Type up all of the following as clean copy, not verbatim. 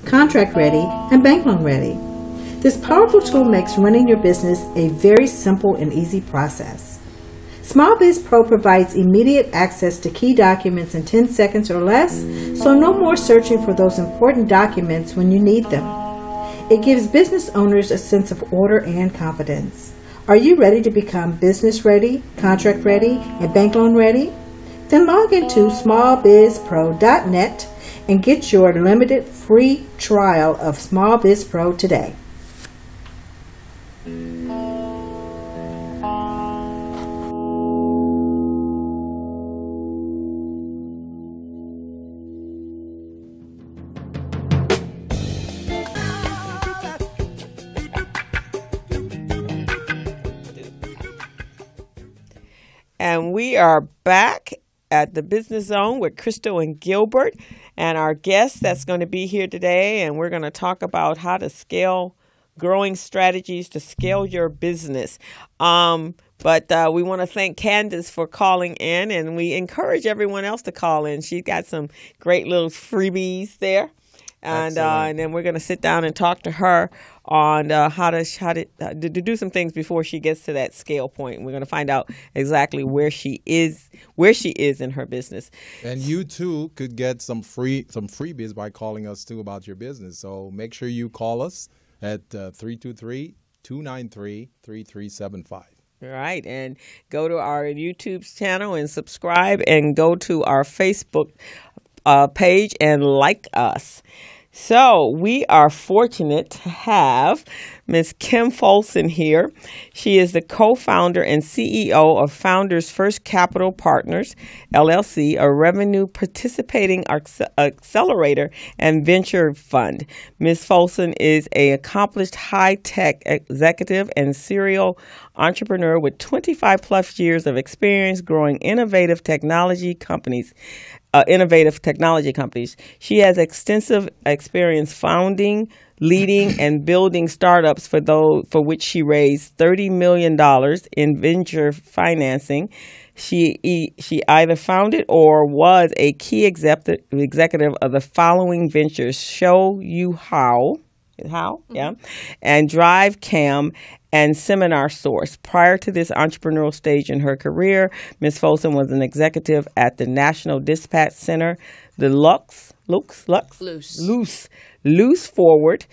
contract ready, and bank loan ready. This powerful tool makes running your business a very simple and easy process. Small Biz Pro provides immediate access to key documents in 10 seconds or less, so no more searching for those important documents when you need them. It gives business owners a sense of order and confidence. Are you ready to become business ready, contract ready, and bank loan ready? Then log into smallbizpro.net and get your limited free trial of Small Biz Pro today. And we are back at the Business Zone with Crystal and Gilbert and our guest that's going to be here today. And we're going to talk about how to scale, growing strategies to scale your business. But we want to thank Candace for calling in, and we encourage everyone else to call in. She's got some great little freebies there. And then we're going to sit down and talk to her on how to do some things before she gets to that scale point. And we're going to find out exactly where she is in her business. And you too could get some freebies by calling us too about your business. So make sure you call us at 323-293-3375. Right, and go to our YouTube channel and subscribe, and go to our Facebook page and like us. So we are fortunate to have Ms. Kim Folsom here. She is the co-founder and CEO of Founders First Capital Partners, LLC, a revenue participating accelerator and venture fund. Ms. Folsom is an accomplished high-tech executive and serial entrepreneur with 25 plus years of experience growing innovative technology companies. She has extensive experience founding, leading, and building startups for which she raised $30 million in venture financing. She either founded or was a key executive of the following ventures: Show You How, yeah, and Drive Cam, and Seminar Source. Prior to this entrepreneurial stage in her career, Ms. Folsom was an executive at the National Dispatch Center, the Loose Forward,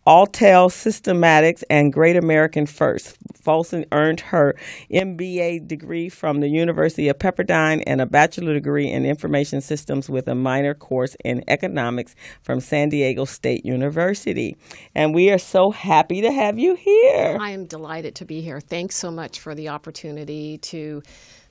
Altel Systematics, and Great American First. Folsom earned her MBA degree from the University of Pepperdine and a bachelor degree in information systems with a minor course in economics from San Diego State University. And we are so happy to have you here. I am delighted to be here. Thanks so much for the opportunity to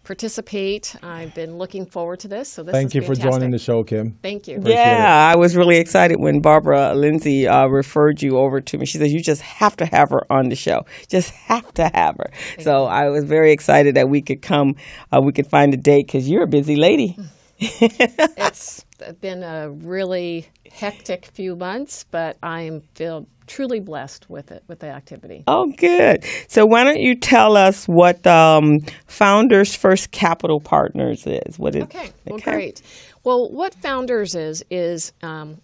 participate. I've been looking forward to this. So Thank you for joining the show, Kim. Thank you. Appreciate it. I was really excited when Barbara Lindsay referred you over to me. She said, you just have to have her on the show. Just have to have her. So I was very excited that we could come, we could find a date, because you're a busy lady. It's been a really hectic few months, but I feel truly blessed with the activity. Oh, good. So why don't you tell us what Founders First Capital Partners is? Okay. Well, great. Well, what Founders is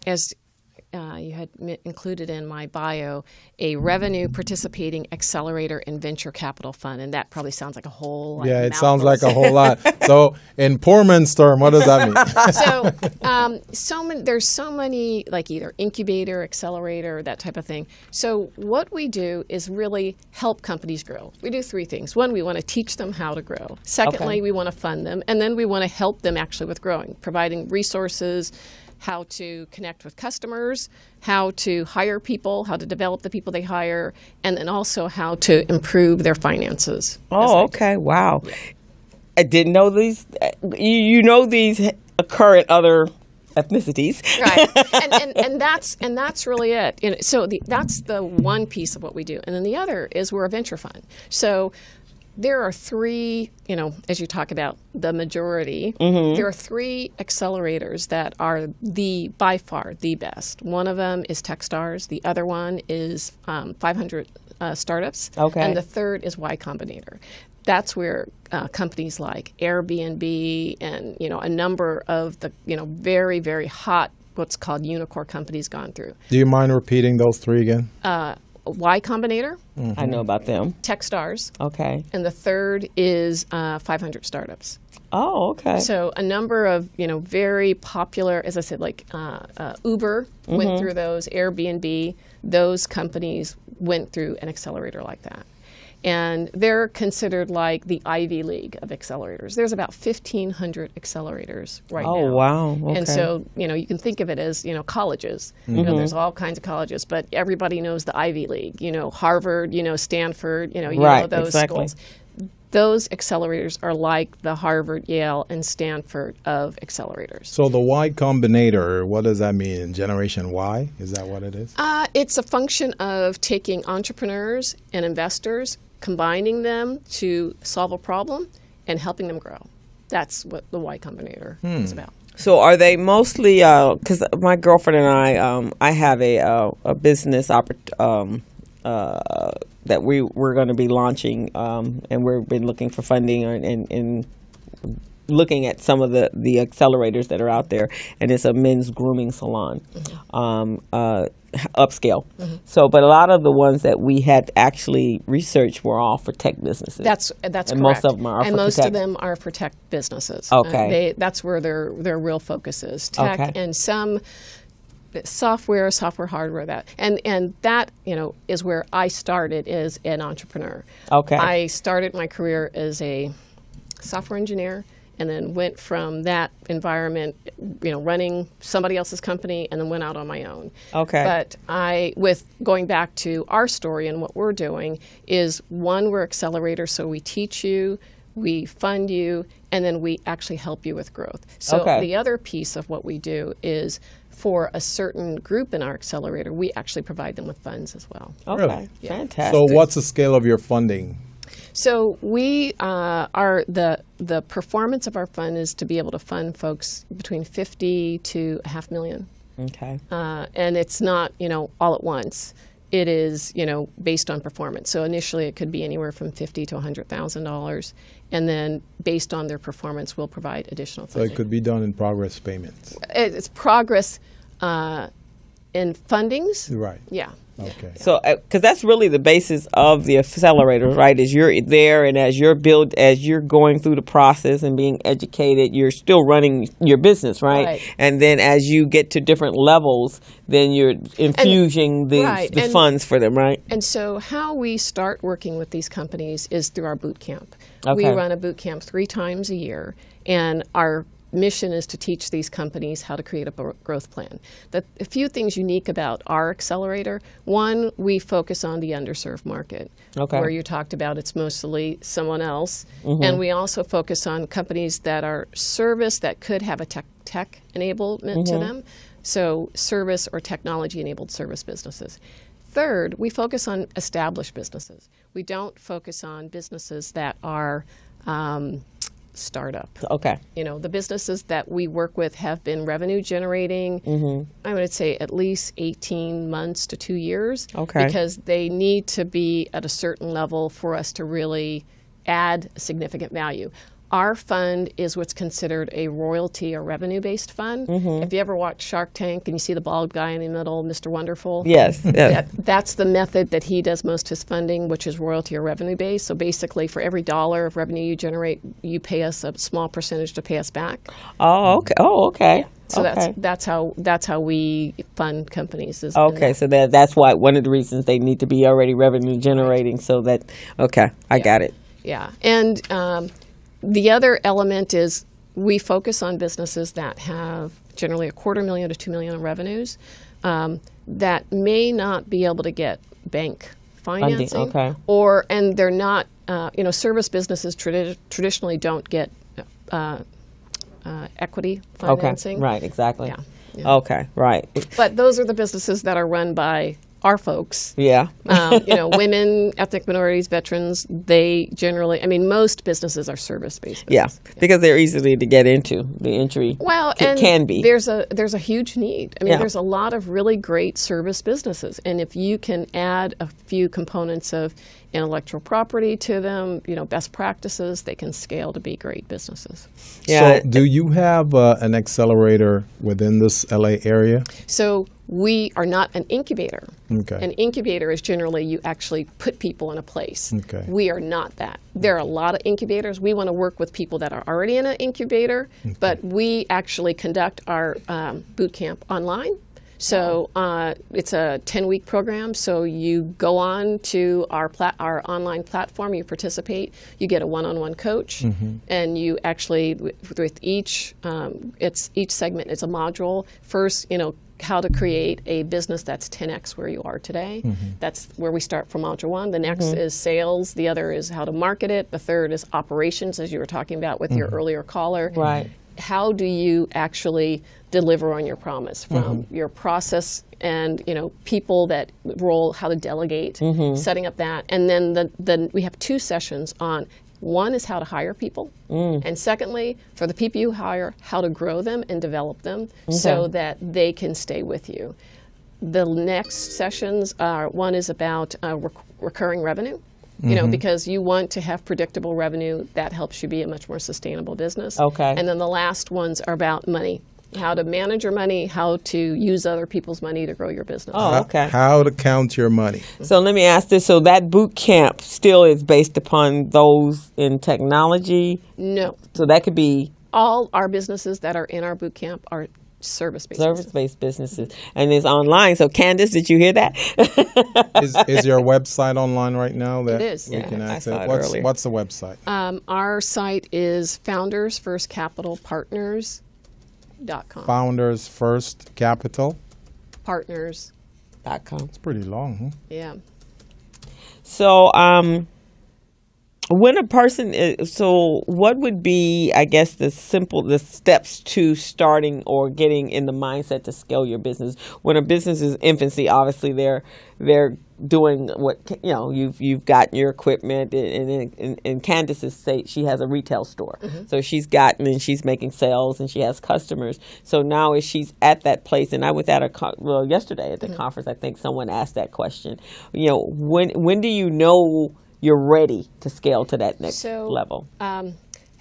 as you had included in my bio, a revenue participating accelerator and venture capital fund. And that probably sounds like a whole lot. Yeah, it sounds like a whole lot. So in poor man's term, what does that mean? There's so many, like either incubator, accelerator, that type of thing. So what we do is really help companies grow. We do three things. One, we want to teach them how to grow. Secondly, we want to fund them. And then we want to help them actually with growing, providing resources, how to connect with customers, how to hire people, how to develop the people they hire, and then also how to improve their finances. Oh, okay. Wow. Yeah. I didn't know these. You know these occur in other ethnicities. Right. And that's really it. So that's the one piece of what we do. And then the other is we're a venture fund. So there are three, as you talk about the majority, there are three accelerators that are by far the best. One of them is Techstars. The other one is 500 Startups. Okay. And the third is Y Combinator. That's where companies like Airbnb and a number of the very, very hot what's called unicorn companies gone through. Do you mind repeating those three again? Y Combinator, I know about them. Techstars, Okay. and the third is 500 Startups. Oh, okay. So a number of very popular, as I said, like Uber went through those, Airbnb, those companies went through an accelerator like that. And they're considered like the Ivy League of accelerators. There's about 1,500 accelerators right now. Oh, wow. Okay. And so, you can think of it as, colleges. There's all kinds of colleges, but everybody knows the Ivy League, Harvard, Stanford, Right, those exactly. schools. Those accelerators are like the Harvard, Yale, and Stanford of accelerators. So the Y Combinator, what does that mean? Generation Y? Is that what it is? It's a function of taking entrepreneurs and investors, combining them to solve a problem, and helping them grow. That's what the Y Combinator is about. So are they mostly, because my girlfriend and I have a business that we're going to be launching, and we've been looking for funding and looking at some of the accelerators that are out there, and it's a men's grooming salon, upscale. So, but a lot of the ones that we had actually researched were all for tech businesses. That's and correct. Most of them are. And for most tech. of them are for tech businesses. Okay. That's where their real focus is. Tech Okay. and some software, hardware. That and that is where I started as an entrepreneur. Okay. I started my career as a software engineer, and then went from that environment, running somebody else's company, and then went out on my own. Okay. But with going back to our story and what we're doing is, one, we're accelerators, so we teach you, we fund you, and then we actually help you with growth. So Okay. the other piece of what we do is, for a certain group in our accelerator, we actually provide them with funds as well. Okay. Really? Yeah. Fantastic. So what's the scale of your funding? So we are the performance of our fund is to be able to fund folks between $50,000 to $500,000, Okay. and it's not all at once. It is based on performance. So initially it could be anywhere from $50,000 to $100,000, and then based on their performance, we'll provide additional So funding. it could be done in progress payments. It's progress in fundings. Right. Yeah. Okay. So, because that's really the basis of the accelerators, right? Is you're there, and as you're going through the process and being educated, you're still running your business, right? Right. And then as you get to different levels, then you're infusing the and- funds for them, right? And so how we start working with these companies is through our boot camp. Okay. We run a boot camp 3 times a year, and our mission is to teach these companies how to create a growth plan. A few things unique about our accelerator. One, we focus on the underserved market, Okay. where you talked about it's mostly someone else. And we also focus on companies that are service that could have a tech enablement to them. So service or technology-enabled service businesses. Third, we focus on established businesses. We don't focus on businesses that are startup. Okay. The businesses that we work with have been revenue generating, I would say at least 18 months to 2 years. Okay. Because they need to be at a certain level for us to really add significant value. Our fund is what's considered a royalty or revenue-based fund. If you ever watch Shark Tank and you see the bald guy in the middle, Mr. Wonderful, Yes. Yes. that's the method that he does most of his funding, which is royalty or revenue-based. So basically, for every dollar of revenue you generate, you pay us a small percentage to pay us back. Oh, okay. Oh, okay. So okay. that's how we fund companies. Is Okay, so that's why one of the reasons they need to be already revenue generating, so that I got it. Yeah, and the other element is we focus on businesses that have generally $250,000 to $2 million in revenues that may not be able to get bank financing, okay. and they're not. Service businesses traditionally don't get equity financing. Okay, right, exactly. Yeah. Okay, right. But those are the businesses that are run by our folks. Yeah. Women, ethnic minorities, veterans, they generally, most businesses are service-based businesses. Yeah, because they're easily to get into. The entry can be. There's a huge need. There's a lot of really great service businesses. And if you can add a few components of intellectual property to them, best practices, they can scale to be great businesses. Yeah. So do you have an accelerator within this LA area? So we are not an incubator. Okay. An incubator is generally you actually put people in a place. Okay. We are not that. There are a lot of incubators. We want to work with people that are already in an incubator, but we actually conduct our boot camp online. So it's a 10-week program. So you go on to our online platform, you participate, you get a one-on-one coach, and you actually, with each segment, it's a module. First, how to create a business that's 10x where you are today. That's where we start from module 1. The next is sales. The other is how to market it. The third is operations, as you were talking about with your earlier caller. Right. How do you actually deliver on your promise from your process and people that role, how to delegate, setting up that, and then we have 2 sessions on. One is how to hire people, and secondly, for the people you hire, how to grow them and develop them so that they can stay with you. The next sessions are, one is about recurring revenue. Because you want to have predictable revenue that helps you be a much more sustainable business. Okay. And then the last ones are about money, how to manage your money, how to use other people's money to grow your business. Oh, okay. How to count your money. So let me ask this. So that boot camp still is based upon those in technology? No. So that could be... All our businesses that are in our boot camp are service-based businesses. And it's online. So Candace, did you hear that? Is your website online right now that it is. we can I access? saw it earlier. What's the website? Our site is foundersfirstcapitalpartners.com. Founders First Capital Partners.com. It's pretty long, huh? Yeah. So, when a person so what would be, I guess, the steps to starting or getting in the mindset to scale your business? When a business is infancy, obviously they're doing what, you've got your equipment, and Candace's say she has a retail store. So she's gotten and she's making sales and she has customers. So now as she's at that place, and I was at yesterday at the conference, I think someone asked that question. When do you know you're ready to scale to that next level?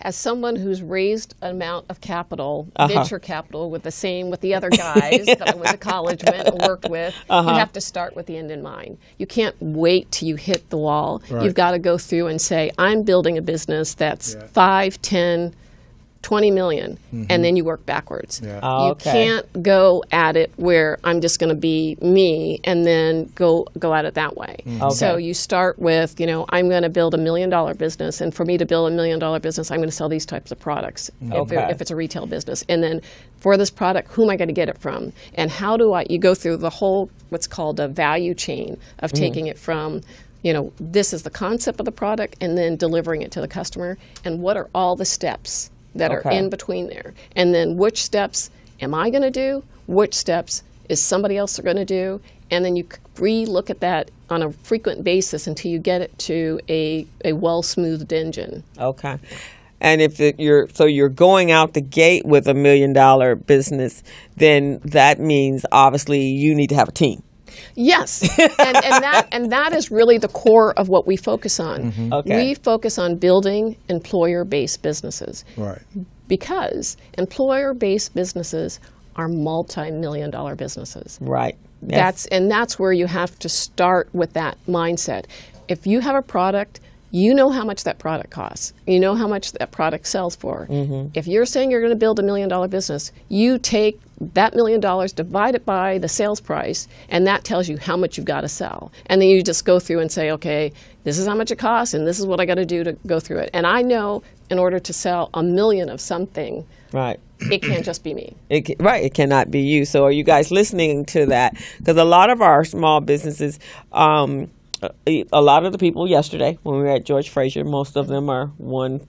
As someone who's raised an amount of capital, venture capital, with the other guys that I went to college with and worked with, you have to start with the end in mind. You can't wait till you hit the wall. Right. You've got to go through and say, I'm building a business that's 5, 10, 20 million, and then you work backwards. Yeah. Oh, You can't go at it where I'm just going to be me and then go at it that way. Okay. So you start with, I'm going to build $1 million business, and for me to build $1 million business, I'm going to sell these types of products if it's a retail business. And then for this product, who am I going to get it from? And how do you go through the whole, what's called a value chain of taking it from, this is the concept of the product, and then delivering it to the customer, and what are all the steps that are in between there. And then which steps am I going to do? Which steps is somebody else going to do? And then you re-look at that on a frequent basis until you get it to a well-smoothed engine. Okay. And if you're going out the gate with $1 million business, then that means obviously you need to have a team. Yes, and that is really the core of what we focus on. Okay. We focus on building employer-based businesses. Right. Because employer-based businesses are multi-million-dollar businesses. Right. Yes. That's where you have to start with that mindset. If you have a product, you know how much that product costs. You know how much that product sells for. If you're saying you're going to build $1 million business, you take that $1 million, divide it by the sales price, and that tells you how much you've got to sell. And then you just go through and say, okay, this is how much it costs, and this is what I got to do to go through it. And I know in order to sell $1 million of something, right, it can't just be me. It cannot be you. So are you guys listening to that? Because a lot of our small businesses, a lot of the people yesterday when we were at George Fraser, most of them are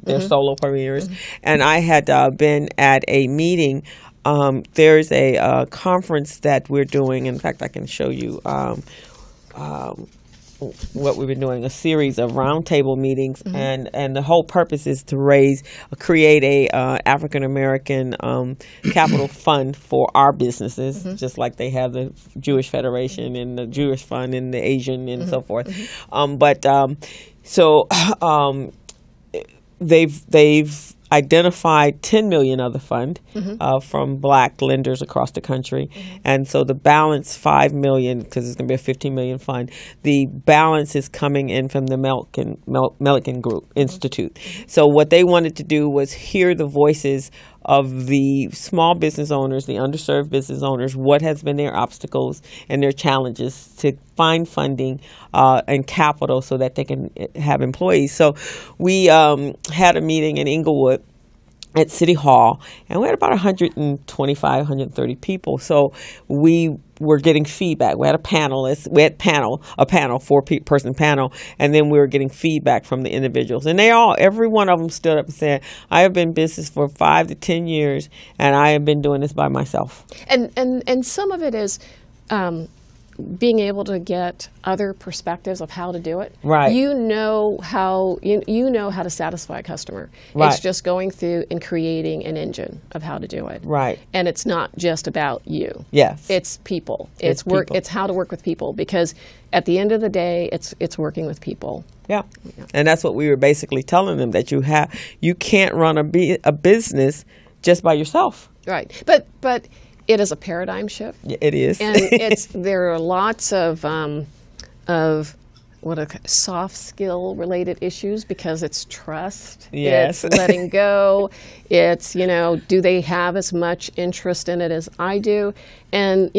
they're solopreneurs. And I had been at a meeting. There's a conference that we're doing. In fact, I can show you. what we've been doing, a series of roundtable meetings, and the whole purpose is to create a African American capital fund for our businesses, just like they have the Jewish Federation and the Jewish Fund and the Asian and so forth. They've identified $10 million of the fund from black lenders across the country, and so the balance $5 million, because it's going to be a $15 million fund. The balance is coming in from the Milliken Group Institute. So what they wanted to do was hear the voices of the small business owners, the underserved business owners, what has been their obstacles and their challenges to find funding and capital so that they can have employees. So we had a meeting in Inglewood at City Hall, and we had about 125, 130 people. So we were getting feedback. We had a four-person panel, and then we were getting feedback from the individuals. And every one of them stood up and said, I have been in business for 5 to 10 years, and I have been doing this by myself. And some of it is being able to get other perspectives of how to do it. Right. You know how to satisfy a customer. Right. It's just going through and creating an engine of how to do it. Right. And it's not just about you. Yes. It's people. It's work. people. It's how to work with people, because at the end of the day, it's working with people. Yeah. And that's what we were basically telling them, that you can't run a business just by yourself. Right. But it is a paradigm shift. It is. And there are lots of soft skill related issues, because it's trust. Yes. It's letting go. It's, do they have as much interest in it as I do? And,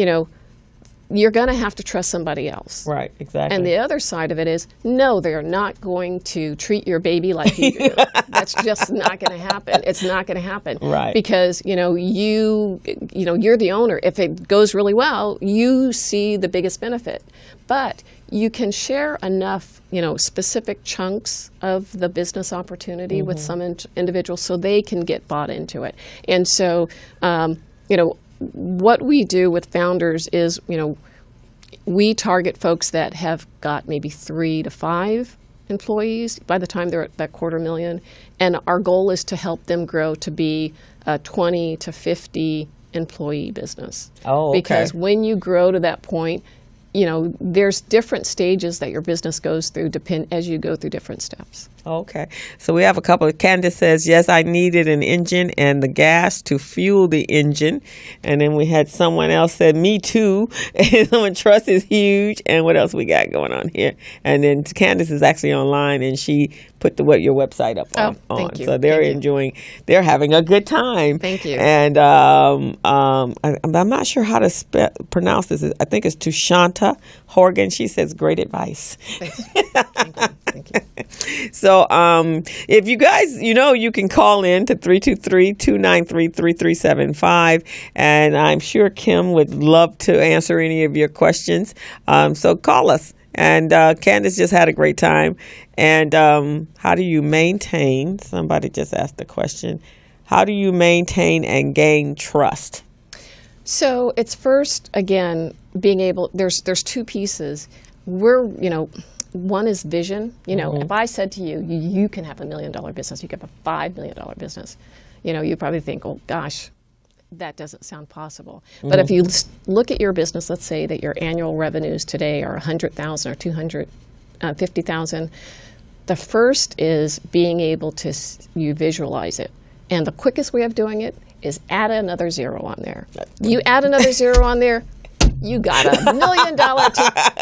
you're going to have to trust somebody else. Right, exactly. And the other side of it is, no, they're not going to treat your baby like you do. That's just not going to happen. It's not going to happen. Right. Because, you're the owner. If it goes really well, you see the biggest benefit. But you can share enough, specific chunks of the business opportunity with some individuals so they can get bought into it. And so, what we do with founders is, we target folks that have got maybe 3 to 5 employees by the time they're at that $250,000, and our goal is to help them grow to be a 20 to 50 employee business. Oh, okay. Because when you grow to that point, there's different stages that your business goes through as you go through different steps. Okay. So we have a couple. Candace says, yes, I needed an engine and the gas to fuel the engine. And then we had someone else said, me too. And someone, trust is huge. And what else we got going on here? And then Candace is actually online, and she put your website up on. Thank you. So they're having a good time. Thank you. And I'm not sure how to pronounce this. I think it's Tushanta Horgan. She says, great advice. Thank you. So if you guys, you can call in to 323-293-3375, and I'm sure Kim would love to answer any of your questions. So call us. And Candace just had a great time. And how do you maintain, somebody just asked the question, how do you maintain and gain trust? So it's first, again, being able, there's 2 pieces. One is vision. If I said to you, you can have $1 million business, you can have a $5 million business, you probably think, oh gosh, that doesn't sound possible. But if you look at your business, let's say that your annual revenues today are $100,000 or $250,000. The first is being able to you visualize it, and the quickest way of doing it is add another 0 on there. You add another 0 on there, you got $1 million.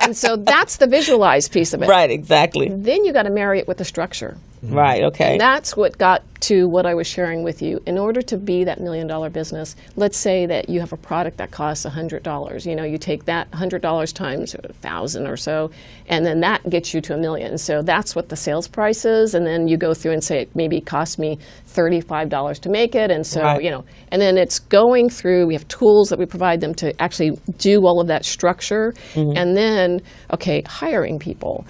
And so that's the visualized piece of it. Right, exactly. Then you got to marry it with the structure. Right, okay. And that's what got to what I was sharing with you. In order to be that $1 million business, let's say that you have a product that costs $100. You take that $100 times 1,000 or so, and then that gets you to $1 million. So that's what the sales price is, and then you go through and say, maybe it cost me $35 to make it, and so, right. And then it's going through, we have tools that we provide them to actually do all of that structure, and then, hiring people.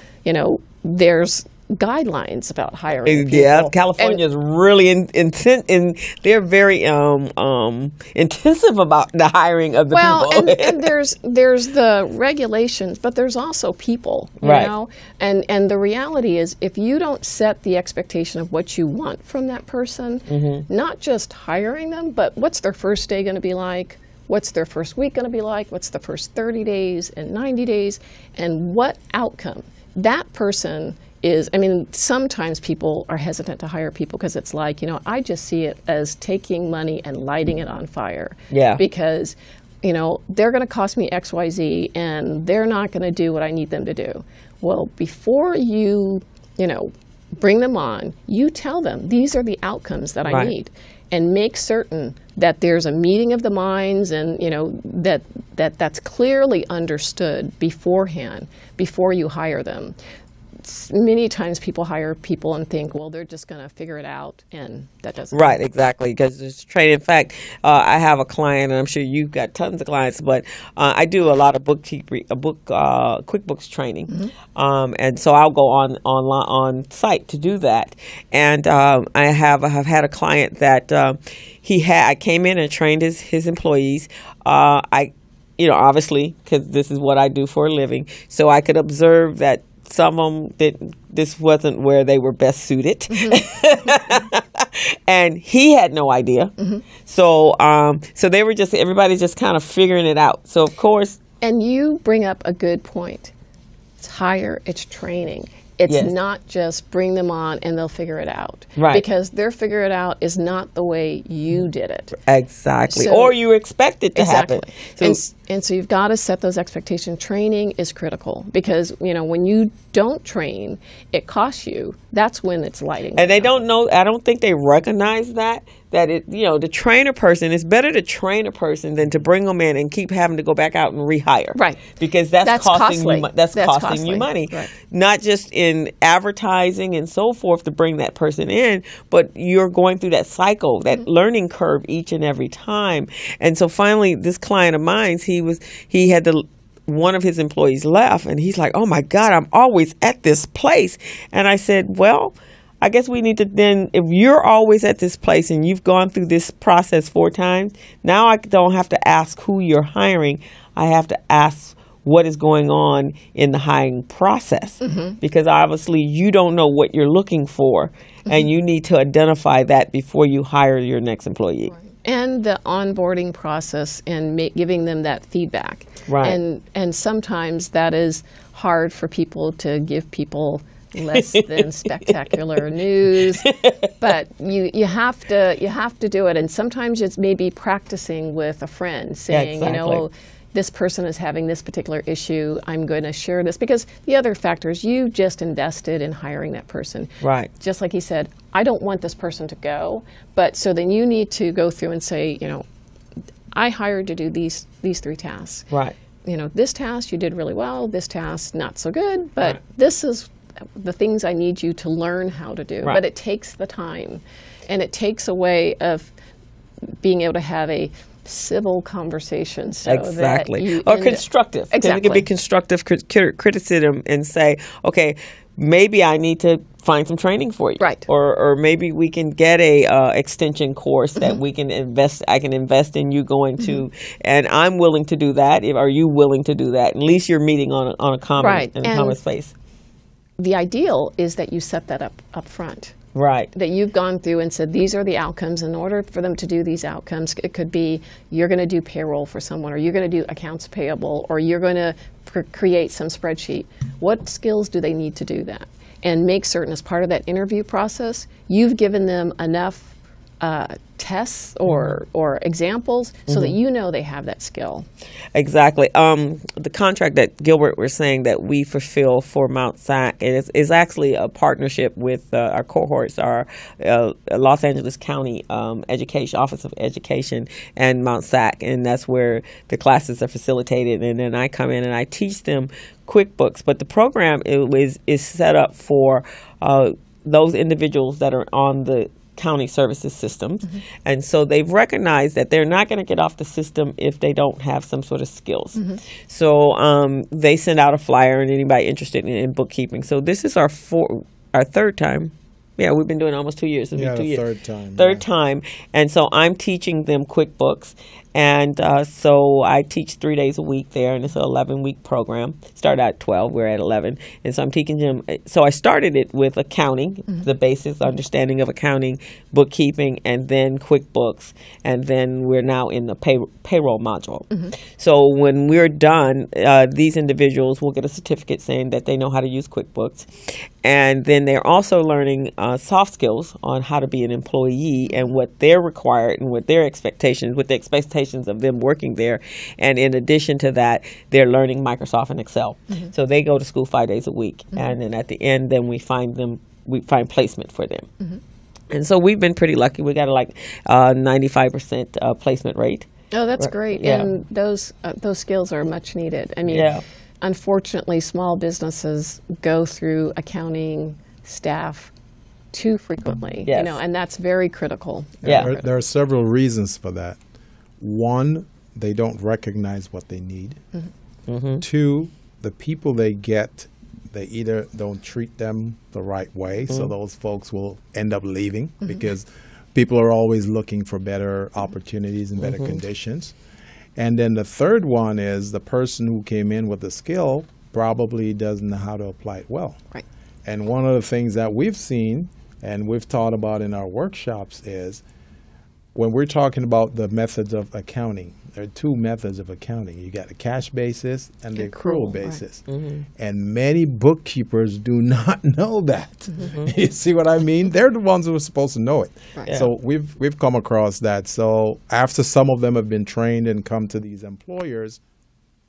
guidelines about hiring people. Yeah, California is really intense, and they're very intensive about the hiring of the people. and there's the regulations, but there's also people, you Right. know? And the reality is, if you don't set the expectation of what you want from that person, not just hiring them, but what's their first day going to be like? What's their first week going to be like? What's the first 30 days and 90 days? And what outcome? That person is, I mean, sometimes people are hesitant to hire people because it's like, you know, I just see it as taking money and lighting it on fire. Yeah. Because, you know, they're going to cost me X, Y, Z, and they're not going to do what I need them to do. Well, before you know, bring them on, you tell them, these are the outcomes that I Right. need. And make certain that there's a meeting of the minds, and you know that's clearly understood beforehand before you hire them. Many times people hire people and think, well, they're just going to figure it out, and that doesn't. Right, exactly, because there's training. In fact, I have a client, and I'm sure you've got tons of clients, but I do a lot of QuickBooks training, and so I'll go on site to do that. And I have had a client that I came in and trained his employees. You know, obviously, because this is what I do for a living, so I could observe that some of them this wasn't where they were best suited. And he had no idea. So they were everybody's just kind of figuring it out. So of course. And you bring up a good point. It's hire, it's training. It's Yes. not just bring them on and they'll figure it out. Right. Because their figure it out is not the way you did it. Exactly. So- or you expect it to happen. And so you've got to set those expectations. Training is critical because, you know, when you don't train, it costs you. That's when it's lighting. And they down. don't know, I don't think they recognize that it, you know, to train a person, it's better to train a person than to bring them in and keep having to go back out and rehire. Right. Because that's costing costly. you, that's costing costly. you money. Right. Not just in advertising and so forth to bring that person in, but you're going through that cycle, that learning curve each and every time. And so finally, this client of mine, one of his employees left, and he's like, oh my God, I'm always at this place. And I said, well, I guess we need to then, if you're always at this place and you've gone through this process 4 times, now I don't have to ask who you're hiring. I have to ask what is going on in the hiring process. Because obviously you don't know what you're looking for, and you need to identify that before you hire your next employee. And the onboarding process and giving them that feedback. Right. And sometimes that is hard for people to give people less than spectacular news, but you have to do it. And sometimes it's maybe practicing with a friend, saying, Exactly. you know, this person is having this particular issue. I'm going to share this because the other factor is you just invested in hiring that person. Right. Just like he said, I don't want this person to go, but so then you need to go through and say, you know, I hired to do these 3 tasks. Right. You know, this task you did really well, this task not so good, but this is the things I need you to learn how to do. Right. But it takes the time, and it takes a way of being able to have a civil conversation. So Exactly. That you Or end- constructive. 'Cause Exactly. it can be constructive criticism and say, okay, maybe I need to find some training for you. Right. Or maybe we can get a extension course that we can I can invest in you going to, and I'm willing to do that. Are you willing to do that? At least you're meeting on a common, Right. in a And- common space. The ideal is that you set that up front. Right. That you've gone through and said, these are the outcomes. In order for them to do these outcomes, it could be you're going to do payroll for someone, or you're going to do accounts payable, or you're going to create some spreadsheet. What skills do they need to do that? And make certain as part of that interview process, you've given them enough tests or examples so that you know they have that skill. Exactly. The contract that Gilbert was saying that we fulfill for Mount SAC is actually a partnership with our cohorts, our Los Angeles County Education Office of Education and Mount SAC, and that's where the classes are facilitated. And then I come in and I teach them QuickBooks, but the program is set up for those individuals that are on the county services systems. And so they've recognized that they're not going to get off the system if they don't have some sort of skills. So they send out a flyer and anybody interested in bookkeeping. So this is our our third time. Yeah, we've been doing it almost 2 years. It'll be 2 years. Third time. Third time. And so I'm teaching them QuickBooks. And so I teach 3 days a week there, and it's an 11-week program. Started at 12, we're at 11. And so I'm teaching them. So I started it with accounting, the basic understanding of accounting, bookkeeping, and then QuickBooks. And then we're now in the payroll module. So when we're done, these individuals will get a certificate saying that they know how to use QuickBooks. And then they're also learning soft skills on how to be an employee and what they're required and what their expectations, what the expectations of them working there. And in addition to that, they're learning Microsoft and Excel. So they go to school 5 days a week. And then at the end, then we find placement for them. And so we've been pretty lucky. We got a 95% placement rate. Oh, that's great. Yeah. And those skills are much needed. I mean, unfortunately, small businesses go through accounting staff too frequently, Yes. and that's very critical. There are several reasons for that. One, they don't recognize what they need. Two, the people they get, they either don't treat them the right way, so those folks will end up leaving because people are always looking for better opportunities and better conditions. And then the third one is the person who came in with the skill probably doesn't know how to apply it well. Right. And one of the things that we've seen and we've taught about in our workshops is when we're talking about the methods of accounting, there are two methods of accounting. You got the cash basis and the accrual basis. And many bookkeepers do not know that. You see what I mean? They're the ones who are supposed to know it. Right. Yeah. So we've come across that. So after some of them have been trained and come to these employers,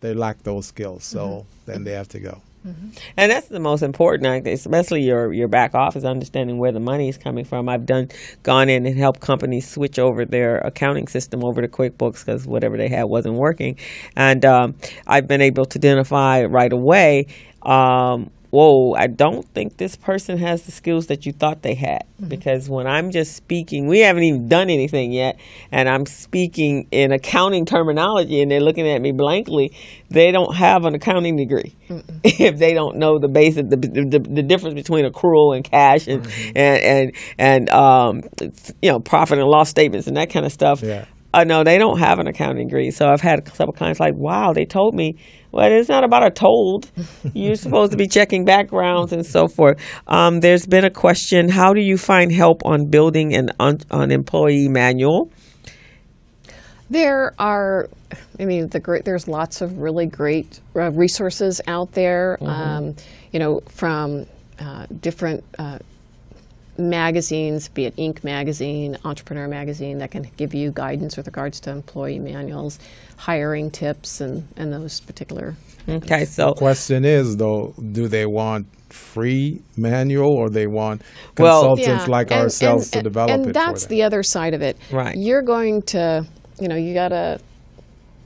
they lack those skills. So then they have to go. And that's the most important, I think, especially your back office, understanding where the money is coming from. I've gone in and helped companies switch over their accounting system over to QuickBooks because whatever they had wasn't working. And I've been able to identify right away, I don't think this person has the skills that you thought they had. Because when I'm just speaking, we haven't even done anything yet, and I'm speaking in accounting terminology, and they're looking at me blankly, they don't have an accounting degree. If they don't know the basic, the difference between accrual and cash and profit and loss statements and that kind of stuff. No, they don't have an accounting degree. So I've had a couple of clients like, wow, they told me, well, it's not about a told. You're supposed to be checking backgrounds and so forth. There's been a question, how do you find help on building an employee manual? There are, there's lots of really great resources out there, from different magazines, be it Inc. magazine, Entrepreneur magazine, that can give you guidance with regards to employee manuals, hiring tips, and those particular. Okay, so the question is, though, do they want free manual or they want consultants like ourselves to develop it for them? And that's the other side of it. Right. You're going to, you got to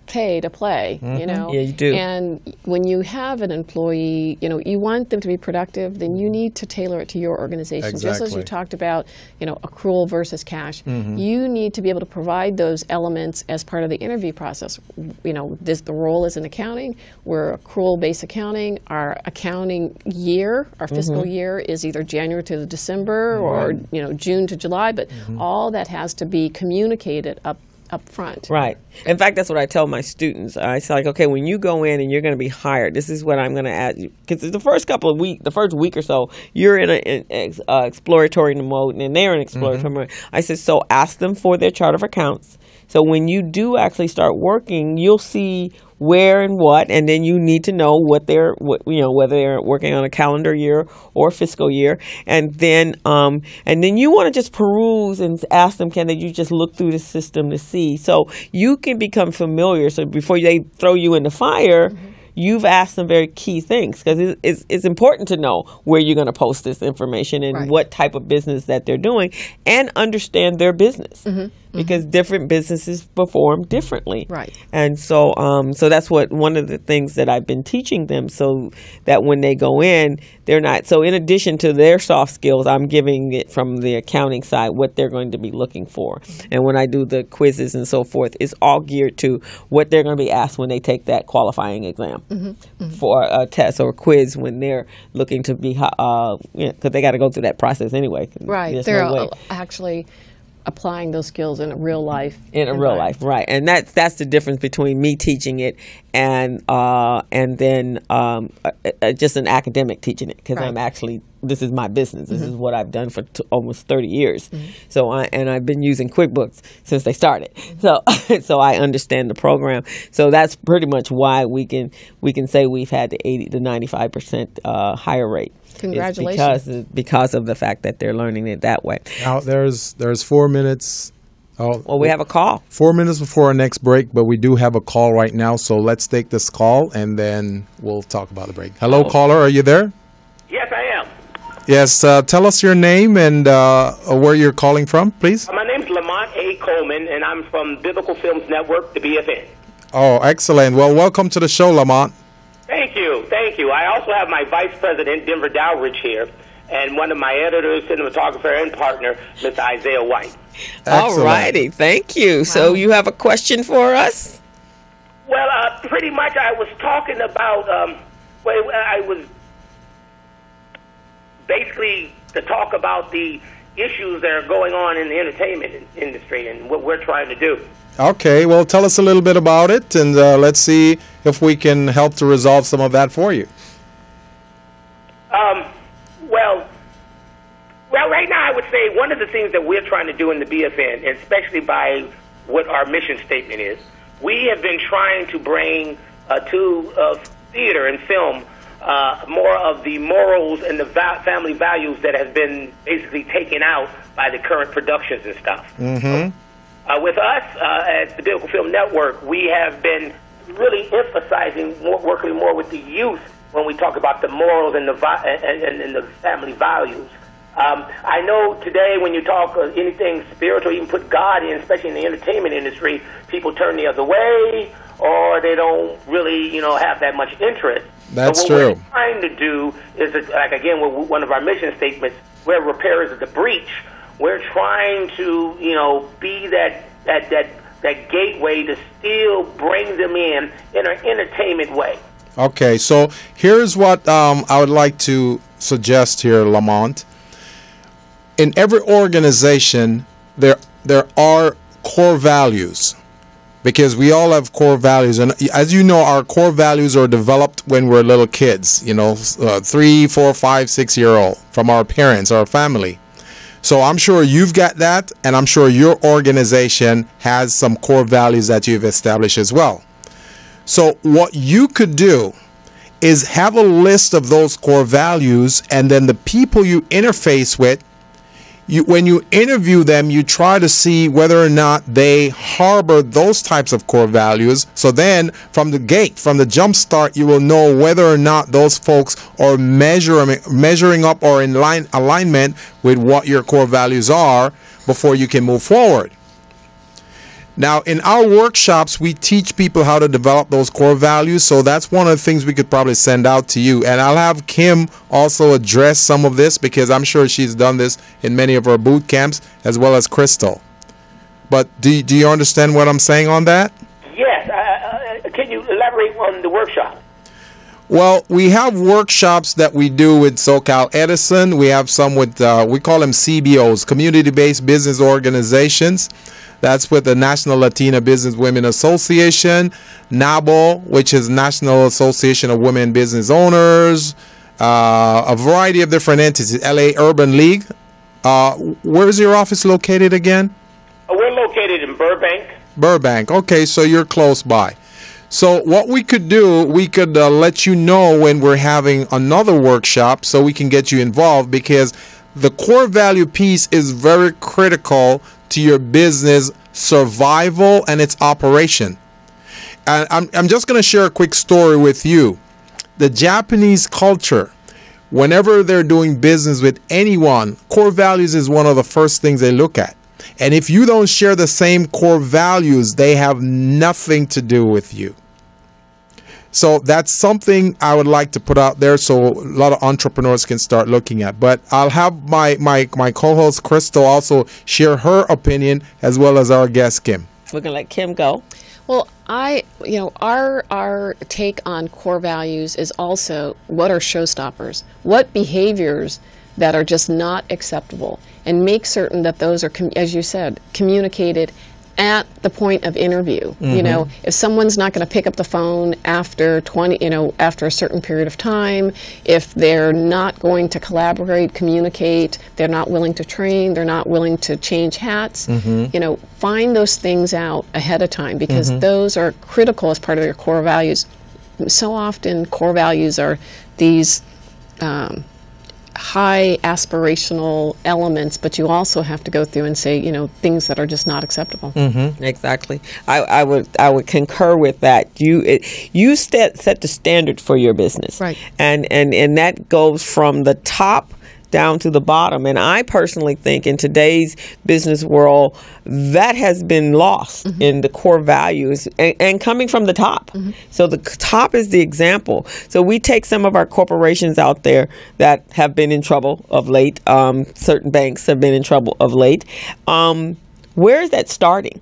pay to play, Yeah, you do. And when you have an employee, you want them to be productive, then you need to tailor it to your organization. Just as you Exactly. talked about, accrual versus cash, you need to be able to provide those elements as part of the interview process. The role is in accounting. We're accrual-based accounting. Our accounting year, our fiscal year, is either January to December or June to July, but all that has to be communicated up front. Right. In fact, that's what I tell my students. I say, like, okay, when you go in and you're going to be hired, this is what I'm going to ask you. Because the first week or so, you're in an exploratory mode, and they're in exploratory mode. I said, so ask them for their chart of accounts. So when you do actually start working, you'll see where and what, and then you need to know whether they're working on a calendar year or fiscal year, and then you want to just peruse and ask them, can you just look through the system to see, so you can become familiar. So before they throw you in the fire, you've asked some very key things, because it's important to know where you're going to post this information and what type of business that they're doing, and understand their business. because different businesses perform differently. Right. And so so that's what one of the things that I've been teaching them, so that when they go in, they're not, so in addition to their soft skills, I'm giving it from the accounting side what they're going to be looking for. And when I do the quizzes and so forth, it's all geared to what they're going to be asked when they take that qualifying exam for a test or a quiz, when they're looking to be, because they got to go through that process anyway. Right. There's They're no way. actually applying those skills in a real life. In a real life, right? And that's the difference between me teaching it and then just an academic teaching it, because Right. I'm actually, this is my business. This is what I've done for almost 30 years. So I've been using QuickBooks since they started. So so I understand the program. So that's pretty much why we can say we've had the 80 to 95% higher rate. Congratulations. Because of the fact that they're learning it that way. Now there's 4 minutes. Well, we have a call. 4 minutes before our next break, but we do have a call right now. So let's take this call and then we'll talk about the break. Hello, caller. Are you there? Yes, I am. Yes. Tell us your name and where you're calling from, please. My name's Lamont A. Coleman, and I'm from Biblical Films Network, the BFN. Oh, excellent. Well, welcome to the show, Lamont. Thank you. Thank you. I also have my vice president, Denver Dowridge, here, and one of my editors, cinematographer, and partner, Mr. Isaiah White. All righty. Thank you. Wow. So you have a question for us? Well, pretty much I was talking about, I was basically to talk about the issues that are going on in the entertainment industry and what we're trying to do. Okay, well, tell us a little bit about it, and let's see if we can help to resolve some of that for you. Well, right now I would say one of the things that we're trying to do in the BFN, especially by what our mission statement is, we have been trying to bring to theater and film more of the morals and the family values that have been basically taken out by the current productions and stuff. Mm-hmm. With us at the Biblical Film Network, we have been really emphasizing working more with the youth when we talk about the morals and the family values. I know today when you talk anything spiritual, even put God in, especially in the entertainment industry, people turn the other way or they don't really, have that much interest. That's so what true. we're trying to do is, like again, with one of our mission statements, we're repairers of the breach. We're trying to, be that gateway to still bring them in an entertainment way. Okay, so here's what I would like to suggest here, Lamont. In every organization, there are core values, because we all have core values, and as you know, our core values are developed when we're little kids. 3, 4, 5, 6-year-old from our parents, our family. So I'm sure you've got that, and I'm sure your organization has some core values that you've established as well. So what you could do is have a list of those core values, and then the people you interface with, when you interview them, you try to see whether or not they harbor those types of core values. So then from the gate, from the jump start, you will know whether or not those folks are measuring up or in alignment with what your core values are before you can move forward. Now, in our workshops, we teach people how to develop those core values. So that's one of the things we could probably send out to you. And I'll have Kim also address some of this, because I'm sure she's done this in many of her boot camps, as well as Crystal. But do you understand what I'm saying on that? Yes. Can you elaborate on the workshop? Well, we have workshops that we do with SoCal Edison. We have some with, we call them CBOs, Community-Based Business Organizations. That's with the National Latina Business Women Association, NABO, which is National Association of Women Business Owners, a variety of different entities, LA Urban League. Where is your office located again? We're located in Burbank. Burbank. Okay, so you're close by. So what we could do, we could let you know when we're having another workshop so we can get you involved, because the core value piece is very critical to your business survival and its operation. And I'm just going to share a quick story with you. The Japanese culture, whenever they're doing business with anyone, core values is one of the first things they look at. And if you don't share the same core values, they have nothing to do with you. So that's something I would like to put out there so a lot of entrepreneurs can start looking at. But I'll have my co-host Crystal also share her opinion as well as our guest Kim. We're going to let Kim go. Well, our take on core values is also what are showstoppers? What behaviors that are just not acceptable, and make certain that those are, as you said, communicated at the point of interview. Mm-hmm. You know, if someone's not going to pick up the phone after after a certain period of time, if they're not going to collaborate, communicate, they're not willing to train, they're not willing to change hats, Mm-hmm. Find those things out ahead of time, because those are critical as part of your core values. So often core values are these high aspirational elements, but you also have to go through and say, things that are just not acceptable. Mm-hmm. Exactly. I would concur with that. You set the standard for your business, right? And that goes from the top down to the bottom. And I personally think in today's business world, that has been lost in the core values and coming from the top. So the top is the example. So we take some of our corporations out there that have been in trouble of late. Certain banks have been in trouble of late. Where is that starting?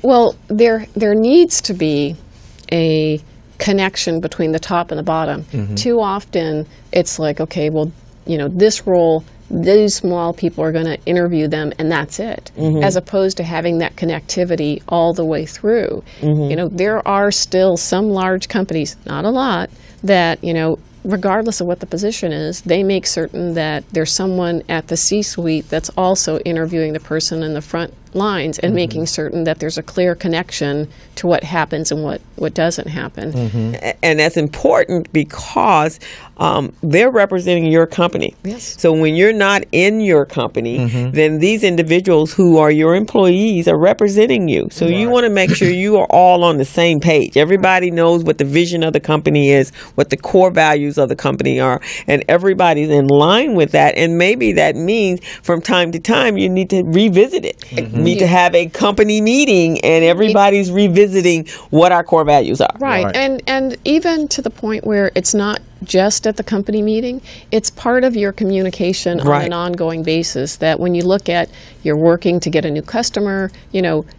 Well, there needs to be a connection between the top and the bottom. Too often it's like, okay, well, this role, these small people are going to interview them and that's it, as opposed to having that connectivity all the way through. There are still some large companies, not a lot, that, regardless of what the position is, they make certain that there's someone at the C-suite that's also interviewing the person in the front lines and making certain that there's a clear connection to what happens and what doesn't happen. And that's important because they're representing your company. Yes. So when you're not in your company, then these individuals who are your employees are representing you. So you want to make sure you are all on the same page. Everybody knows what the vision of the company is, what the core values of the company are, and everybody's in line with that. And maybe that means from time to time you need to revisit it. Need to have a company meeting and everybody's revisiting what our core values are. Right. And even to the point where it's not just at the company meeting, it's part of your communication on an ongoing basis, that when you look at you're working to get a new customer,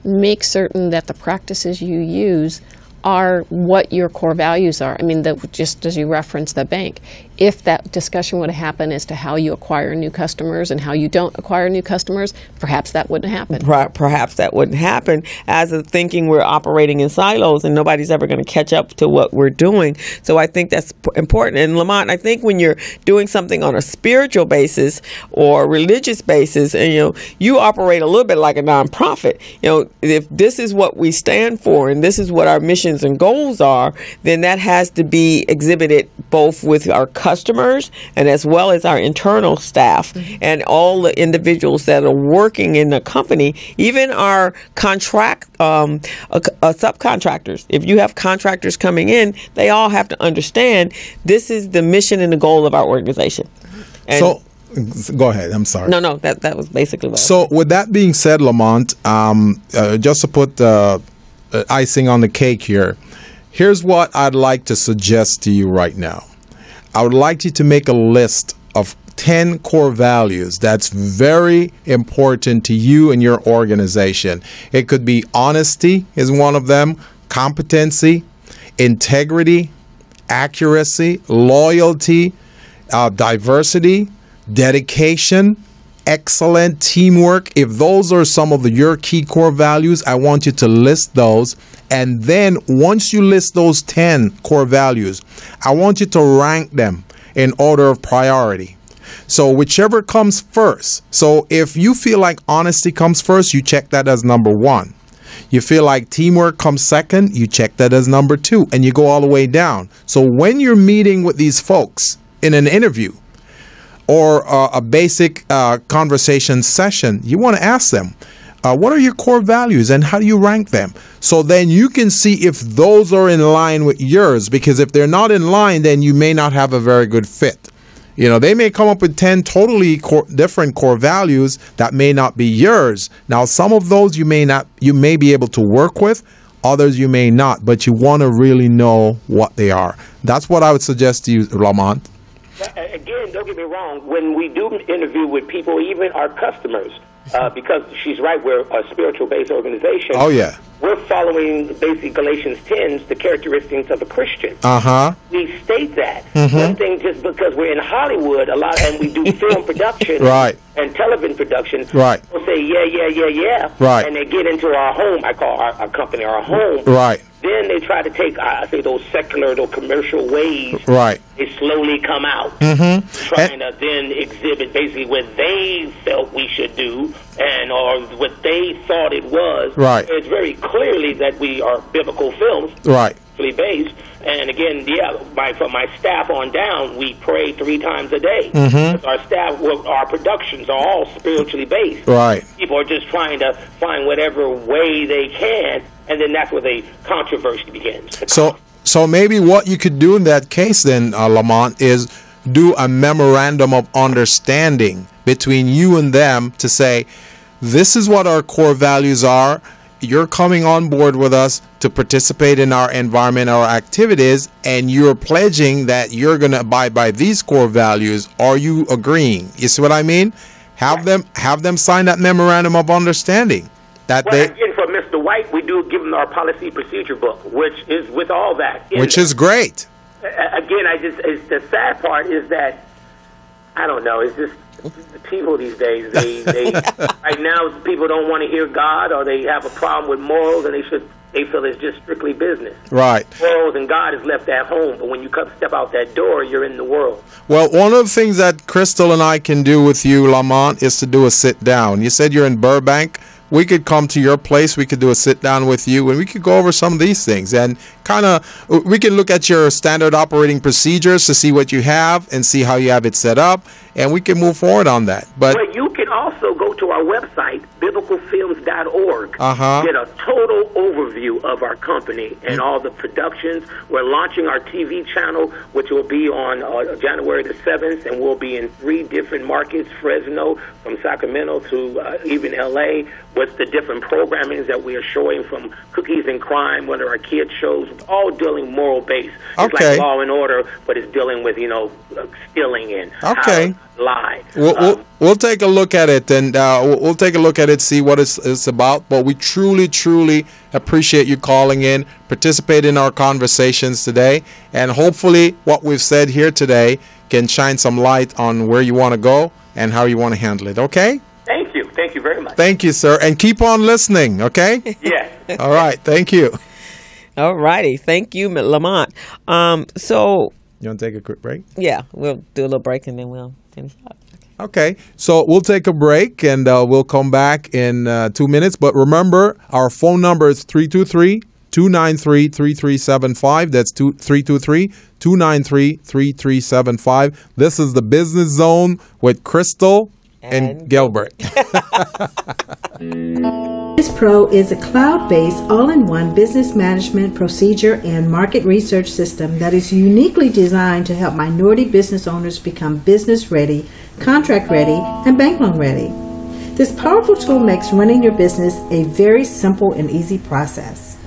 make certain that the practices you use are what your core values are. I mean, just as you referenced the bank, if that discussion would happen as to how you acquire new customers and how you don't acquire new customers, perhaps that wouldn't happen. Perhaps that wouldn't happen, as of thinking we're operating in silos and nobody's ever going to catch up to what we're doing. So I think that's important. And Lamont, I think when you're doing something on a spiritual basis or religious basis, and you operate a little bit like a nonprofit. If this is what we stand for and this is what our mission and goals are, then that has to be exhibited both with our customers and as well as our internal staff and all the individuals that are working in the company, even our subcontractors. If you have contractors coming in, they all have to understand this is the mission and the goal of our organization. And so go ahead. I'm sorry. No, that was basically what So with that being said, Lamont, just to put icing on the cake here, here's what I'd like to suggest to you right now. I would like you to make a list of 10 core values that's very important to you and your organization. It could be honesty is one of them, competency, integrity, accuracy, loyalty, diversity, dedication, excellent teamwork. If those are some of your key core values, I want you to list those. And then once you list those 10 core values, I want you to rank them in order of priority. So whichever comes first. So if you feel like honesty comes first, you check that as number 1. You feel like teamwork comes second, you check that as number 2, and you go all the way down. So when you're meeting with these folks in an interview, or a basic conversation session, you want to ask them, what are your core values and how do you rank them? So then you can see if those are in line with yours, because if they're not in line, then you may not have a very good fit. You know, they may come up with 10 totally different core values that may not be yours. Now, some of those you may be able to work with, others you may not, but you want to really know what they are. That's what I would suggest to you, Lamont. Again, don't get me wrong. When we do interview with people, even our customers, because she's right, we're a spiritual-based organization. Oh, yeah. We're following basically Galatians 10, the characteristics of a Christian. Uh-huh. We state that. Mm-hmm. One thing, just because we're in Hollywood a lot and we do film production Right. and television production, Right. we'll say, yeah. Right. And they get into our home. I call our company our home. Right. Then they try to take, I say, those secular, those commercial ways. Right. They slowly come out, trying to then exhibit basically what they felt we should do or what they thought it was. Right. It's very clearly that we are biblical films, Right. based. And again, from my staff on down, we pray 3 times a day. Our staff, our productions are all spiritually based. Right. People are just trying to find whatever way they can, and then that's where the controversy begins. So maybe what you could do in that case then, Lamont, is do a memorandum of understanding between you and them to say, this is what our core values are. You're coming on board with us to participate in our environment, our activities, and you're pledging that you're going to abide by these core values. Are you agreeing? You see what I mean? Have them sign that memorandum of understanding. Again, for Mr. White, we do give him our policy procedure book, which is with all that. Which is great. Again, the sad part is that, I don't know, it's just the people these days, they right now people don't want to hear God, or they have a problem with morals, and they feel it's just strictly business. Right. Morals and God is left at home, but when you step out that door, you're in the world. Well, one of the things that Crystal and I can do with you, Lamont, is to do a sit down. You said you're in Burbank. We could come to your place. We could do a sit down with you, and we could go over some of these things, and we can look at your standard operating procedures to see what you have and see how you have it set up, and we can move forward on that. But you can also go to our website, biblicalfilms.org, Uh-huh. get a total overview of our company and all the productions. We're launching our TV channel, which will be on January the 7th, and we'll be in 3 different markets, Fresno, from Sacramento to even L.A., with the different programmings that we are showing, from Cookies and Crime, one of our kids shows, all dealing moral-based. It's Okay. like Law and Order, but it's dealing with, stealing and Okay. how to lie. We'll take a look at it, and we'll take a look at it, see what it's about. But we truly, truly appreciate you calling in, participate in our conversations today, and hopefully what we've said here today can shine some light on where you want to go and how you want to handle it, okay? Thank you. Thank you very much. Thank you, sir. And keep on listening, okay? Yes. All right. Thank you. All righty. Thank you, Lamont. So, You want to take a quick break? yeah, we'll do a little break and then we'll finish up. Okay. So we'll take a break, and we'll come back in 2 minutes. But remember, our phone number is 323-293-3375. That's 323-293-3375. This is the Business Zone with Crystal and Gilbert. Pro is a cloud-based, all-in-one business management, procedure, and market research system that is uniquely designed to help minority business owners become business-ready, contract-ready, and bank loan-ready. This powerful tool makes running your business a very simple and easy process.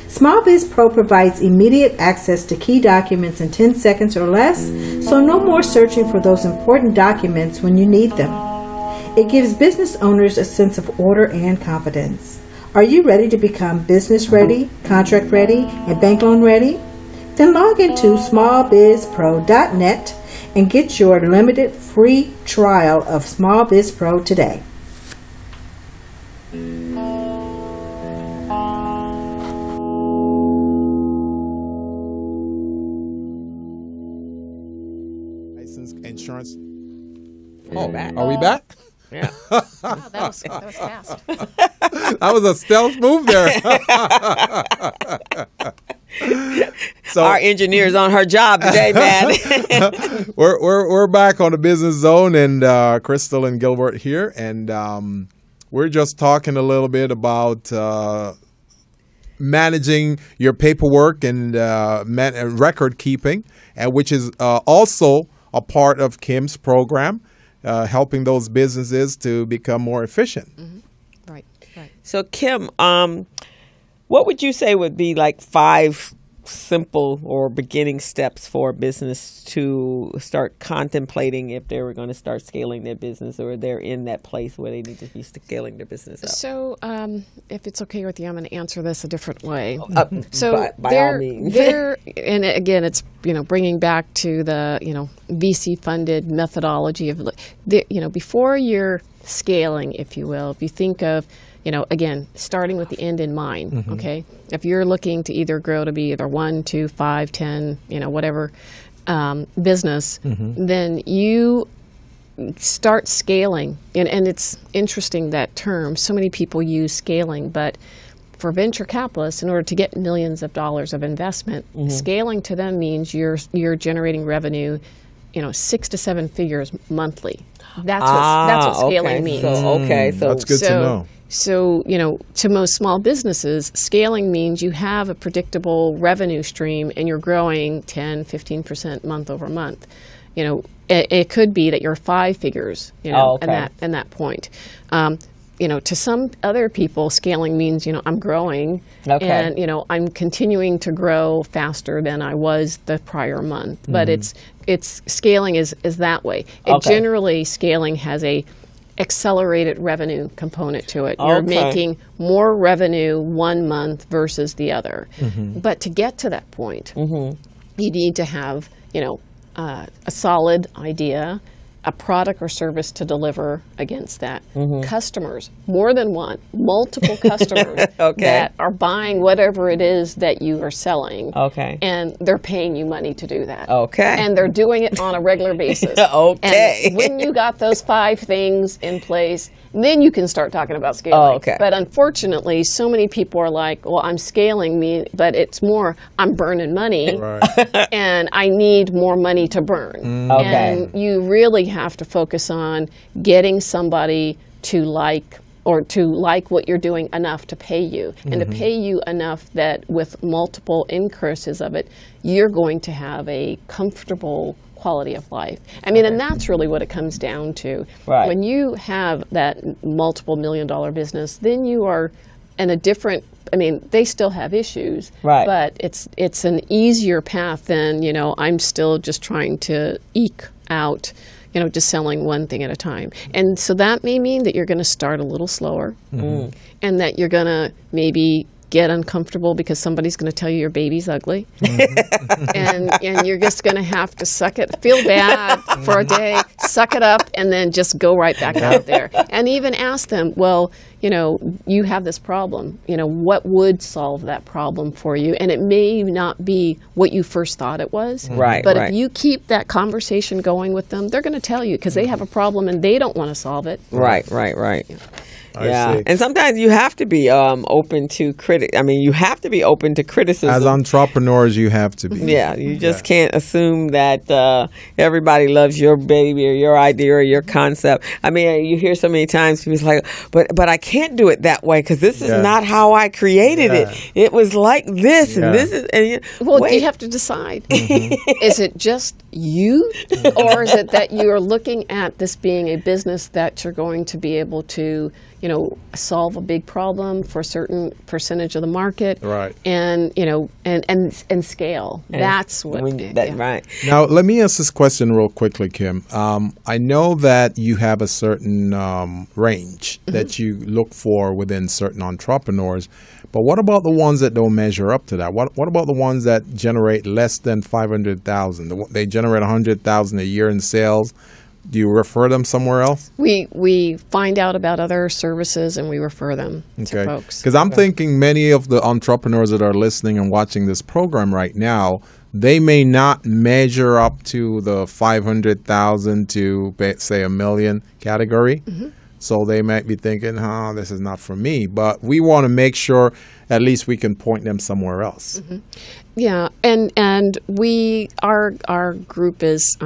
Small Biz Pro provides immediate access to key documents in 10 seconds or less, so no more searching for those important documents when you need them. It gives business owners a sense of order and confidence. Are you ready to become business ready, contract ready, and bank loan ready? Then log into smallbizpro.net and get your limited free trial of Small Biz Pro today. License, insurance. Oh, back. Are we back? Yeah. Wow, that was fast. That was a stealth move there. So Our engineer's on her job today, man. we're back on the Business Zone, and Crystal and Gilbert here, and we're just talking a little bit about managing your paperwork and record keeping, and which is also a part of Kim's program, helping those businesses to become more efficient. Right. So Kim, what would you say would be like 5 simple or beginning steps for a business to start contemplating if they were going to start scaling their business, or they're in that place where they need to be scaling their business up? So, if it's okay with you, I'm going to answer this a different way. So, by all means. And again, it's bringing back to the VC-funded methodology of before you're scaling, if you will. If you think of again, starting with the end in mind, okay? If you're looking to either grow to be either 1, 2, 5, 10, whatever business, then you start scaling. And it's interesting, that term. So many people use scaling, but for venture capitalists, in order to get millions of dollars of investment, scaling to them means you're generating revenue, 6 to 7 figures monthly. That's what scaling means. So that's good to know. So, to most small businesses, scaling means you have a predictable revenue stream and you're growing 10, 15% month over month. It could be that you're 5 figures, in that point. To some other people, scaling means, I'm growing and, I'm continuing to grow faster than I was the prior month. But it's scaling is that way. Generally, scaling has a accelerated revenue component to it. You're making more revenue one month versus the other. But to get to that point, you need to have, a solid idea, a product or service to deliver against that. Customers, more than one, multiple customers that are buying whatever it is that you are selling. And they're paying you money to do that. And they're doing it on a regular basis. And when you got those 5 things in place, then you can start talking about scaling. But unfortunately, so many people are like, well, I'm scaling but it's more, I'm burning money and I need more money to burn. And you really have to focus on getting somebody to like what you're doing enough to pay you, and to pay you enough that with multiple increases of it, you're going to have a comfortable quality of life. I mean, and that's really what it comes down to. When you have that multiple $million business, then you are in a different, they still have issues, but it's an easier path than, I'm still just trying to eke out, just selling one thing at a time. And so that may mean that you're going to start a little slower, and that you're going to maybe get uncomfortable because somebody's going to tell you your baby's ugly. And you're just going to have to feel bad for a day, suck it up, and then just go right back out there. And even ask them, well, you have this problem. What would solve that problem for you? And it may not be what you first thought it was. But if you keep that conversation going with them, they're going to tell you because they have a problem and they don't want to solve it. Yeah, and sometimes you have to be open to you have to be open to criticism. As entrepreneurs, you have to be. Yeah, you just can't assume that everybody loves your baby or your idea or your concept. You hear so many times people's like, but I can't do it that way because this is not how I created it. It was like this, and this is. And you have to decide: is it just you, or is it that you are looking at this being a business that you're going to be able to solve a big problem for a certain percentage of the market, and and scale. That's what. Now, let me ask this question real quickly, Kim. I know that you have a certain range that you look for within certain entrepreneurs, but what about the ones that don't measure up to that? What about the ones that generate less than $500,000? They generate $100,000 a year in sales. Do you refer them somewhere else? We find out about other services and we refer them to folks. Because I'm thinking many of the entrepreneurs that are listening and watching this program right now, they may not measure up to the 500,000 to say $1 million category. So they might be thinking, this is not for me. But we want to make sure at least we can point them somewhere else. Yeah, and our group is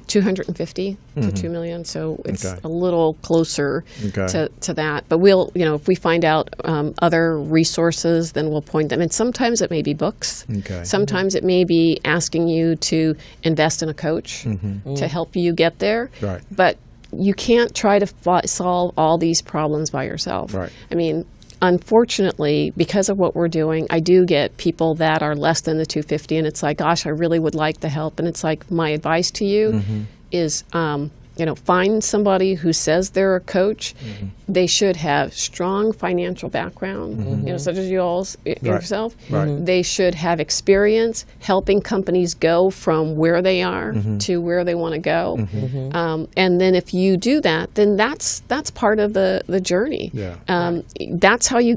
250 to 2 million, so it's Okay. a little closer Okay. to that. But we'll, if we find out other resources, then we'll point them. And sometimes it may be books. Okay. Sometimes it may be asking you to invest in a coach to help you get there. Right. But you can't try to solve all these problems by yourself. Right. I mean, unfortunately, because of what we're doing, I do get people that are less than the 250, and it's like, gosh, I really would like the help. And it's like, my advice to you is, find somebody who says they're a coach. They should have strong financial background, such as yourself. Right. They should have experience helping companies go from where they are to where they want to go. And then if you do that, then that's part of the journey. Yeah. That's how you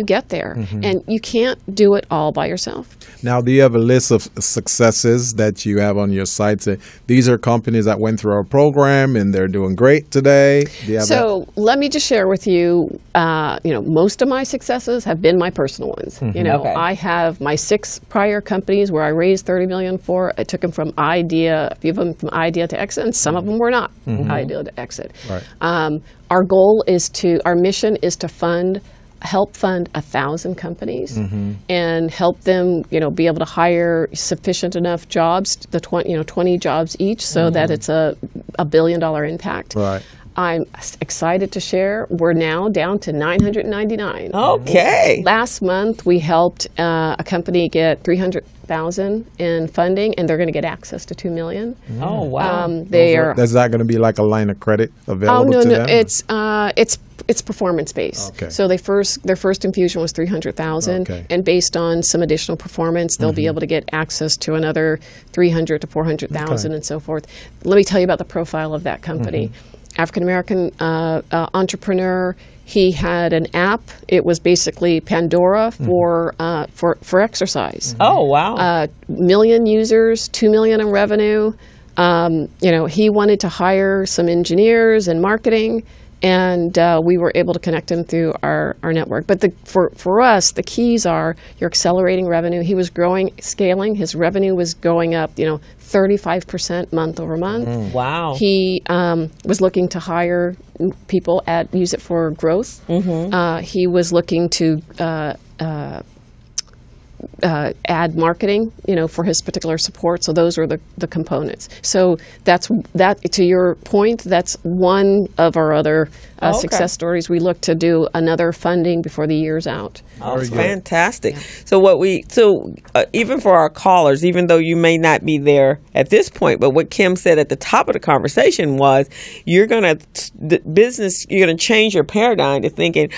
get there. And you can't do it all by yourself. Now, do you have a list of successes that you have on your site? Say, these are companies that went through our program and they're doing great today. Do you have So let me just share with you, most of my successes have been my personal ones. Okay. I have my 6 prior companies where I raised $30 million for. I took them from idea, a few of them from idea to exit, and some of them were not idea to exit. Right. Our mission is to help fund 1,000 companies and help them, be able to hire sufficient enough jobs, 20 jobs each, so that it's a $1 billion impact. Right. I'm excited to share we're now down to 999. Okay. Last month we helped a company get $300,000 in funding, and they're going to get access to $2 million. Oh, wow. Is that going to be like a line of credit available to them? It's performance based. Okay. So their first infusion was $300,000, Okay. and based on some additional performance, they'll be able to get access to another $300,000 to $400,000 and so forth. Let me tell you about the profile of that company. African American entrepreneur. He had an app. It was basically Pandora for exercise. Oh, wow. Million users, 2 million in revenue. He wanted to hire some engineers and marketing, and we were able to connect him through our network. But for us, the keys are you're accelerating revenue. He was scaling. His revenue was going up, 35% month over month. Wow. He was looking to hire people use it for growth. He was looking to add marketing, for his particular support. So those were the components. So that to your point, that's one of our other success stories. We look to do another funding before the year's out. Oh, it's fantastic. So even for our callers, even though you may not be there at this point, but what Kim said at the top of the conversation was you're going to change your paradigm to thinking,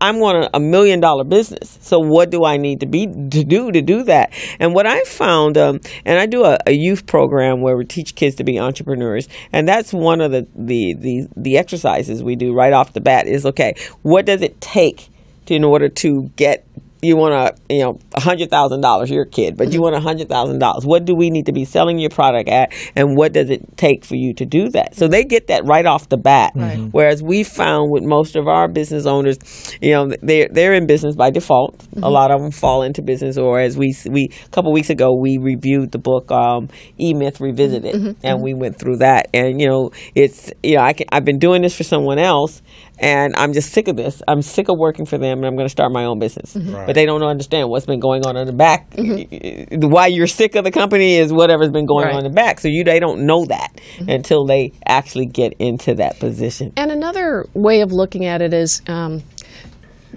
I'm on $1 million business. So what do I need to do that? And what I found, and I do a youth program where we teach kids to be entrepreneurs, and that's one of the exercises we do right off the bat is, okay, what does it take in order to get, you want $100,000, you're a kid, but you want $100,000. What do we need to be selling your product at, and what does it take for you to do that? So they get that right off the bat. Whereas we found with most of our business owners, they're in business by default. A lot of them fall into business, or as we a couple weeks ago, we reviewed the book E-Myth Revisited, and we went through that. And I've been doing this for someone else, and I'm just sick of this. I'm sick of working for them, and I'm going to start my own business. But they don't understand what's been going on in the back. Why you're sick of the company is whatever's been going on in the back. So they don't know that until they actually get into that position. And another way of looking at it is,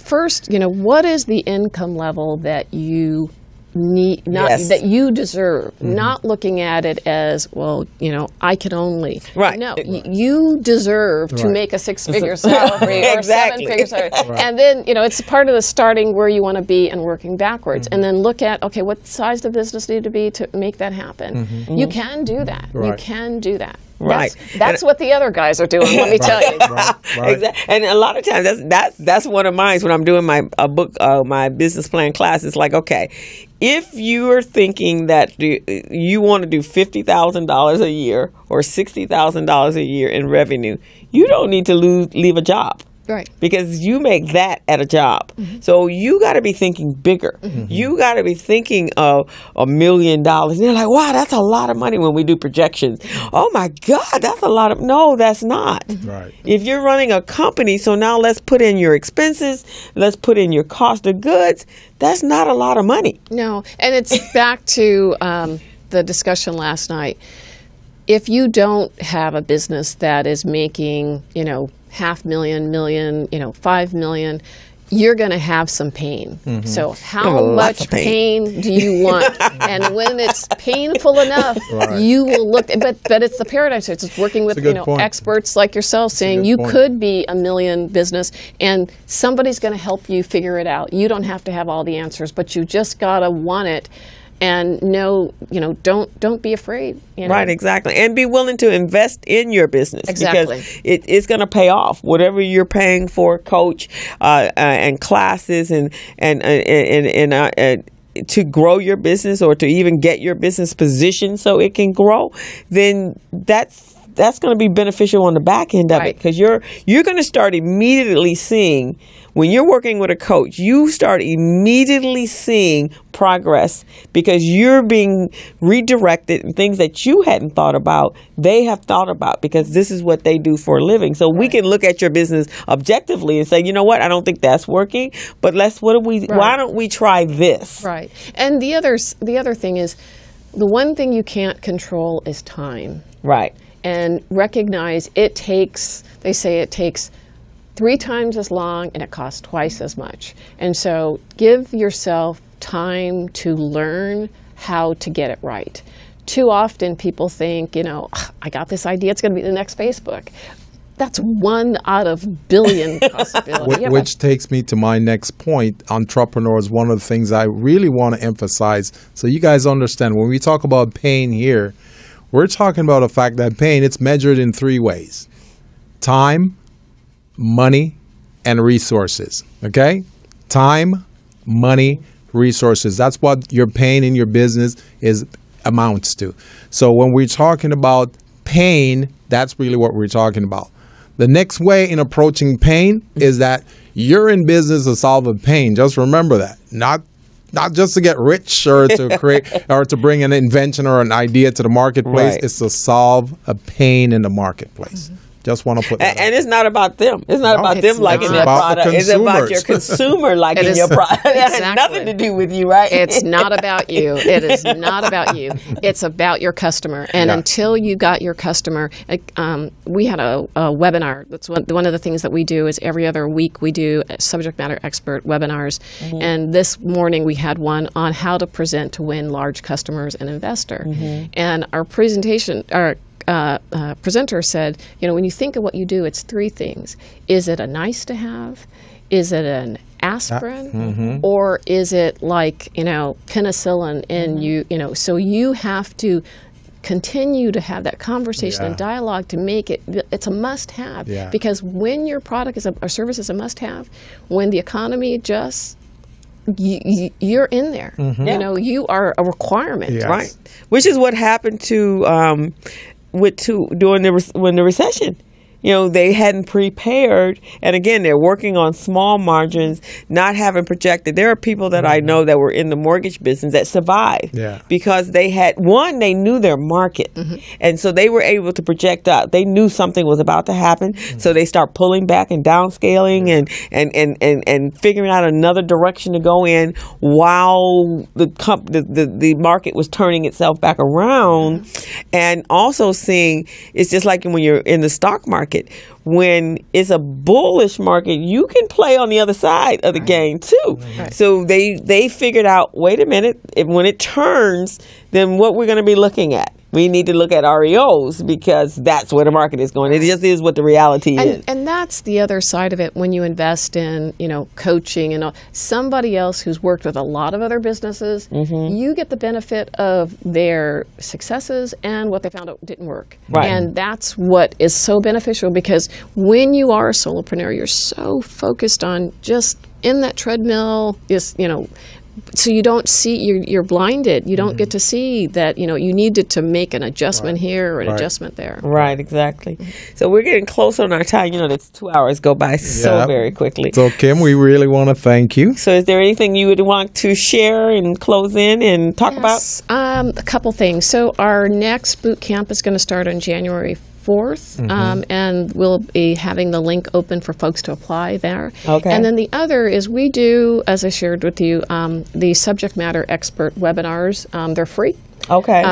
first, what is the income level that you need, that you deserve, not looking at it as, I can only. Right. No, you deserve to make a 6-figure salary or a 7-figure salary. And then, it's part of the starting where you want to be and working backwards. And then look at, okay, what size the business need to be to make that happen. You can do that. You can do that. Right. That's what the other guys are doing, let me tell you. Exactly. And a lot of times that's one of mine when I'm doing my my business plan class. It's like, okay, if you are thinking that you want to do $50,000 a year or $60,000 a year in revenue, you don't need to leave a job. Right. Because you make that at a job. So you got to be thinking bigger. You got to be thinking of $1 million. And you're like, wow, that's a lot of money when we do projections. Oh my God, that's a lot of, no, that's not. Right. If you're running a company, so now let's put in your expenses, let's put in your cost of goods, that's not a lot of money. No, and it's back to the discussion last night. If you don't have a business that is making, $500,000, million, $5 million, you're going to have some pain. So how much pain do you want? And when it's painful enough, you will look. But it's the paradigm shift. It's working with experts like yourself, saying you could be $1 million business, and somebody's going to help you figure it out. You don't have to have all the answers, but you just got to want it. And don't be afraid. Right, exactly. And be willing to invest in your business. Exactly. Because it's going to pay off. Whatever you're paying for, coach, and classes and to grow your business or to even get your business positioned so it can grow, then that's going to be beneficial on the back end of it, because you're going to start immediately seeing, when you're working with a coach, you start immediately seeing progress because you're being redirected, and things that you hadn't thought about, they have thought about, because this is what they do for a living. So we can look at your business objectively and say, you know what, I don't think that's working, but why don't we try this? Right. And the other thing is, the one thing you can't control is time. Right. And recognize they say it takes 3 times as long and it costs twice as much. And so give yourself time to learn how to get it right. Too often people think, I got this idea, it's going to be the next Facebook. That's 1 out of billion possibilities. Which takes me to my next point. Entrepreneurs, one of the things I really want to emphasize, so you guys understand, when we talk about pain here, we're talking about the fact that pain, it's measured in 3 ways: time, money, and resources. Okay? Time, money, resources. That's what your pain in your business amounts to. So when we're talking about pain, that's really what we're talking about. The next way in approaching pain is that you're in business to solve a pain. Just remember that. Not just to get rich or to create or to bring an invention or an idea to the marketplace. It's to solve a pain in the marketplace. Just want to put that and it's not about them. It's not about them liking their product. It's about your consumer liking your product. It has nothing to do with you, right? It's not about you. It is not about you. It's about your customer. And until you got your customer, we had a webinar. That's one of the things that we do is every other week we do subject matter expert webinars. And this morning we had one on how to present to win large customers and investor. And our presenter said, when you think of what you do, it's 3 things. Is it a nice to have? Is it an aspirin? Or is it like, penicillin? And so you have to continue to have that conversation and dialogue to make it's a must-have. Because when your product or service is a must-have, when the economy adjusts, you're in there. You are a requirement. Right. Which is what happened to during the recession. They hadn't prepared. And again, they're working on small margins, not having projected. There are people that I know that were in the mortgage business that survived because they knew their market. And so they were able to project out. They knew something was about to happen. So they start pulling back and downscaling and figuring out another direction to go in while the market was turning itself back around. And also seeing, it's just like when you're in the stock market. When it's a bullish market, you can play on the other side of the game too. So they figured out, wait a minute, when it turns, then what we're going to be looking at. We need to look at REOs because that's where the market is going. It just is what the reality is. And that's the other side of it when you invest in, coaching and somebody else who's worked with a lot of other businesses, you get the benefit of their successes and what they found out didn't work. And that's what is so beneficial, because when you are a solopreneur, you're so focused on just in that treadmill, So you don't see, you're blinded. You don't get to see that, you needed to make an adjustment here or an adjustment there. Right, exactly. So we're getting close on our time. That's 2 hours go by so very quickly. So, Kim, we really want to thank you. So is there anything you would want to share and close in and talk about? A couple things. So our next boot camp is going to start on January 4th, and we'll be having the link open for folks to apply there. Okay. And then the other is we do, as I shared with you, the subject matter expert webinars. They're free. Okay.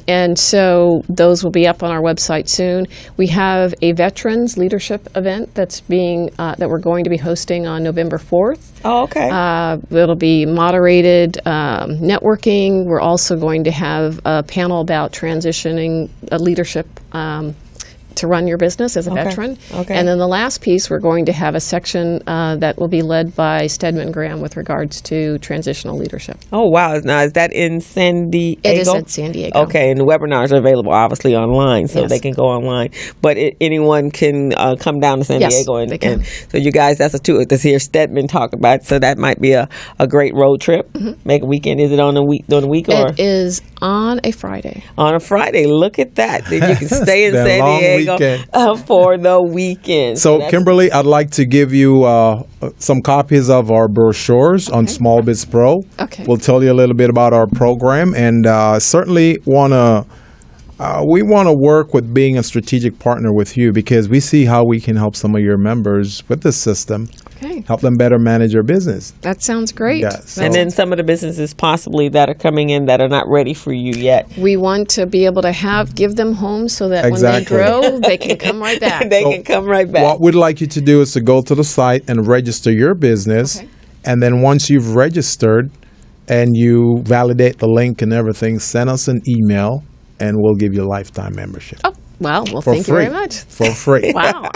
And so those will be up on our website soon. We have a veterans leadership event that we're going to be hosting on November 4th. Oh, okay. It'll be moderated networking. We're also going to have a panel about transitioning leadership to run your business as a veteran. Okay. And then the last piece, we're going to have a section that will be led by Stedman Graham with regards to transitional leadership. Oh, wow. Now, is that in San Diego? It is in San Diego. Okay, and the webinars are available, obviously, online, so they can go online. But anyone can come down to San Diego. They can. And so you guys, that's a tool to hear Stedman talk about, so that might be a great road trip. Make a weekend. Is it on the week? Or? It is on a Friday. On a Friday. Look at that. Then you can stay in San Diego for the weekend. So Kimberly, I'd like to give you some copies of our brochures on Small Biz Pro. Okay. We'll tell you a little bit about our program, and certainly we want to work with being a strategic partner with you, because we see how we can help some of your members with this system. Okay. Help them better manage their business. That sounds great. Yes. And then some of the businesses possibly that are coming in that are not ready for you yet. We want to be able to give them homes so that Exactly. when they grow, they can come right back. They can come right back. What we'd like you to do is to go to the site and register your business. Okay. And then once you've registered and you validate the link and everything, send us an email and we'll give you a lifetime membership. Oh, well, For thank free. you very much. For free. Wow.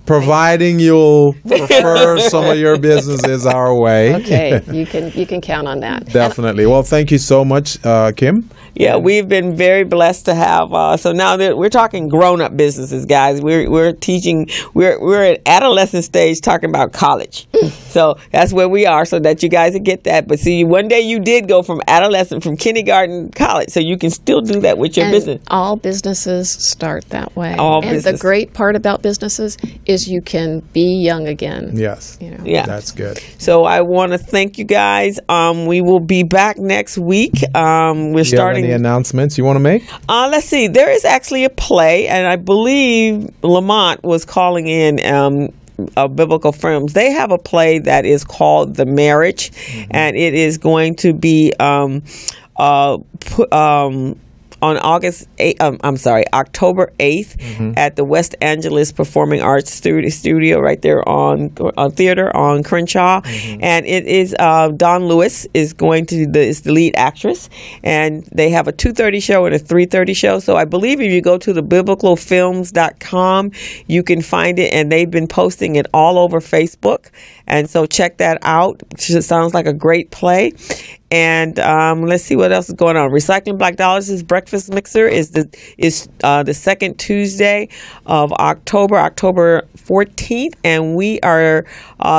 Providing you'll refer some of your businesses our way. Okay, you can count on that. Definitely. Well, thank you so much, Kim. Yeah, we've been very blessed to have. So now that we're talking grown-up businesses, guys, we're teaching. We're at adolescent stage talking about college. So that's where we are, so that you guys will get that. But see, one day you did go from kindergarten, college, so you can still do that with your business. All businesses start that way. Business. The great part about businesses is you can be young again. Yes. Yeah. That's good. So I want to thank you guys. We will be back next week. We're starting. Any announcements you want to make? Let's see. There is actually a play, and I believe Lamont was calling in Biblical Films. They have a play that is called The Marriage, and it is going to be on October 8th at the West Angeles Performing Arts Studio right there on Theater on Crenshaw. And it is Dawn Lewis is the lead actress, and they have a 2:30 show and a 3:30 show. So I believe if you go to the biblicalfilms.com, you can find it, and they've been posting it all over Facebook. And so check that out. It sounds like a great play. And let's see what else is going on. Recycling Black Dollars' Breakfast Mixer is the second Tuesday of October 14th, and we are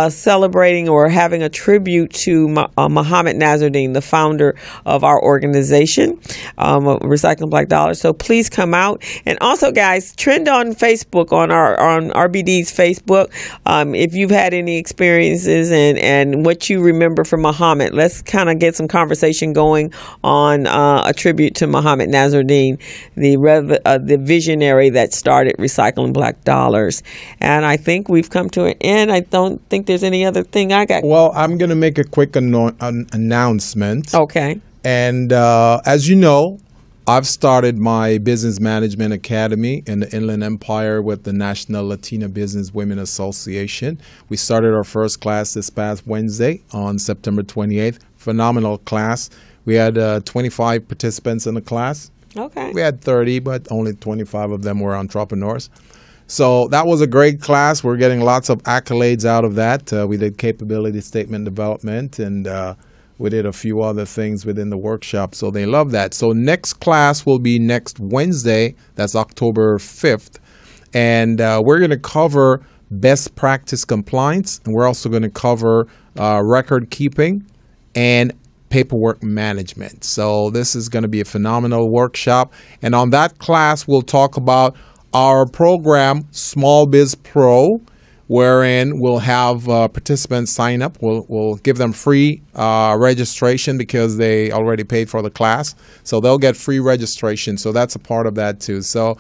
celebrating or having a tribute to Muhammad Nazardine, the founder of our organization, Recycling Black Dollars. So please come out, and also, guys, trend on Facebook on RBD's Facebook. If you've had any experiences and what you remember from Muhammad, let's kind of get some conversation going on a tribute to Muhammad Nazardine, the visionary that started Recycling Black Dollars. And I think we've come to an end. I don't think there's any other thing I got. Well, I'm going to make a quick announcement. Okay. And as you know, I've started my business management academy in the Inland Empire with the National Latina Business Women Association. We started our first class this past Wednesday on September 28th. Phenomenal class. We had 25 participants in the class. Okay. We had 30, but only 25 of them were entrepreneurs. So that was a great class. We're getting lots of accolades out of that. We did capability statement development, and we did a few other things within the workshop. So they love that. So next class will be next Wednesday. That's October 5th. And we're going to cover best practice compliance. And we're also going to cover record keeping and paperwork management. So this is going to be a phenomenal workshop. And on that class, we'll talk about our program, Small Biz Pro, wherein we'll have participants sign up. We'll give them free registration because they already paid for the class. So they'll get free registration. So that's a part of that too. So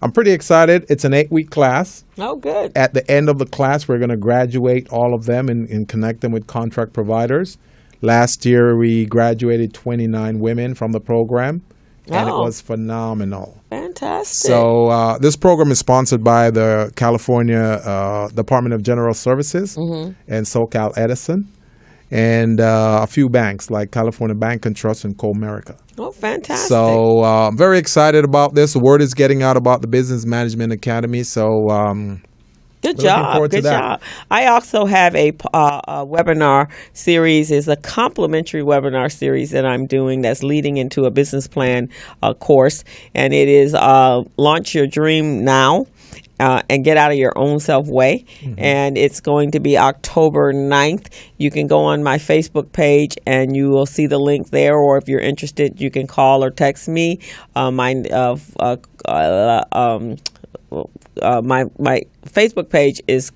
I'm pretty excited. It's an 8-week class. Oh, good. At the end of the class, we're going to graduate all of them and connect them with contract providers. Last year, we graduated 29 women from the program, and it was phenomenal. Fantastic. So this program is sponsored by the California Department of General Services and SoCal Edison, and a few banks like California Bank and Trust and Comerica. Oh, fantastic. So I'm very excited about this. The word is getting out about the Business Management Academy. So good job. Good job. I also have a webinar series. Is a complimentary webinar series that I'm doing that's leading into a business plan course. And it is Launch Your Dream Now. And get out of your own self way. And it's going to be October 9th. You can go on my Facebook page and you will see the link there. Or if you're interested, you can call or text me. My Facebook page is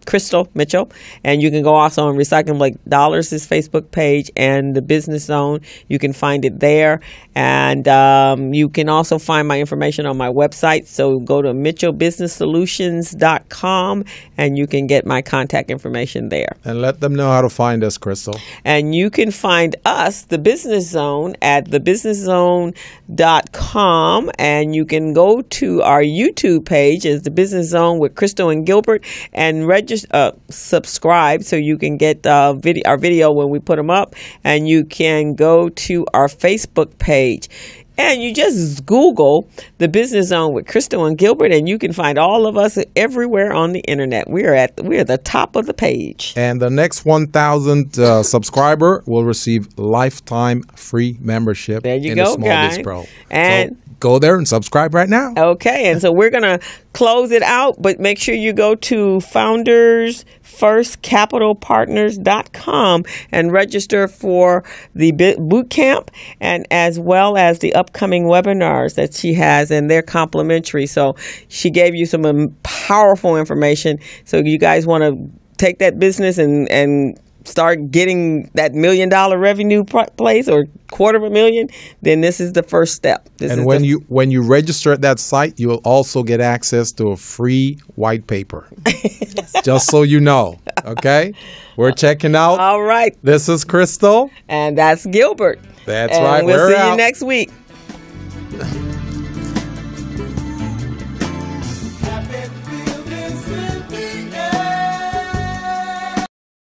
Crystal Mitchell, and you can go also on Recycling Like Dollars' Facebook page and the Business Zone. You can find it there, and you can also find my information on my website. So go to mitchellbusinesssolutions.com, and you can get my contact information there. And let them know how to find us, Crystal. And you can find us, the Business Zone, at thebusinesszone.com, and you can go to our YouTube page as the Business Zone with Crystal and Gilbert, and subscribe so you can get our video when we put them up. And you can go to our Facebook page. And you just Google the Business Zone with Crystal and Gilbert, and you can find all of us everywhere on the internet. We're at the top of the page. And the next 1,000 subscriber will receive lifetime free membership. There you in go, the Small guys. Biz Pro. And so go there and subscribe right now. Okay, and so we're gonna close it out, but make sure you go to foundersfirstcapitalpartners.com and register for the boot camp, and as well as the upcoming webinars that she has, and they're complimentary. So she gave you some powerful information. So you guys want to take that business and start getting that $1 million revenue place or $250,000, then this is the first step. And when you register at that site, you will also get access to a free white paper. Just so you know. Okay? We're checking out. All right. This is Crystal. And that's Gilbert. That's right. We'll We're see out. you next week.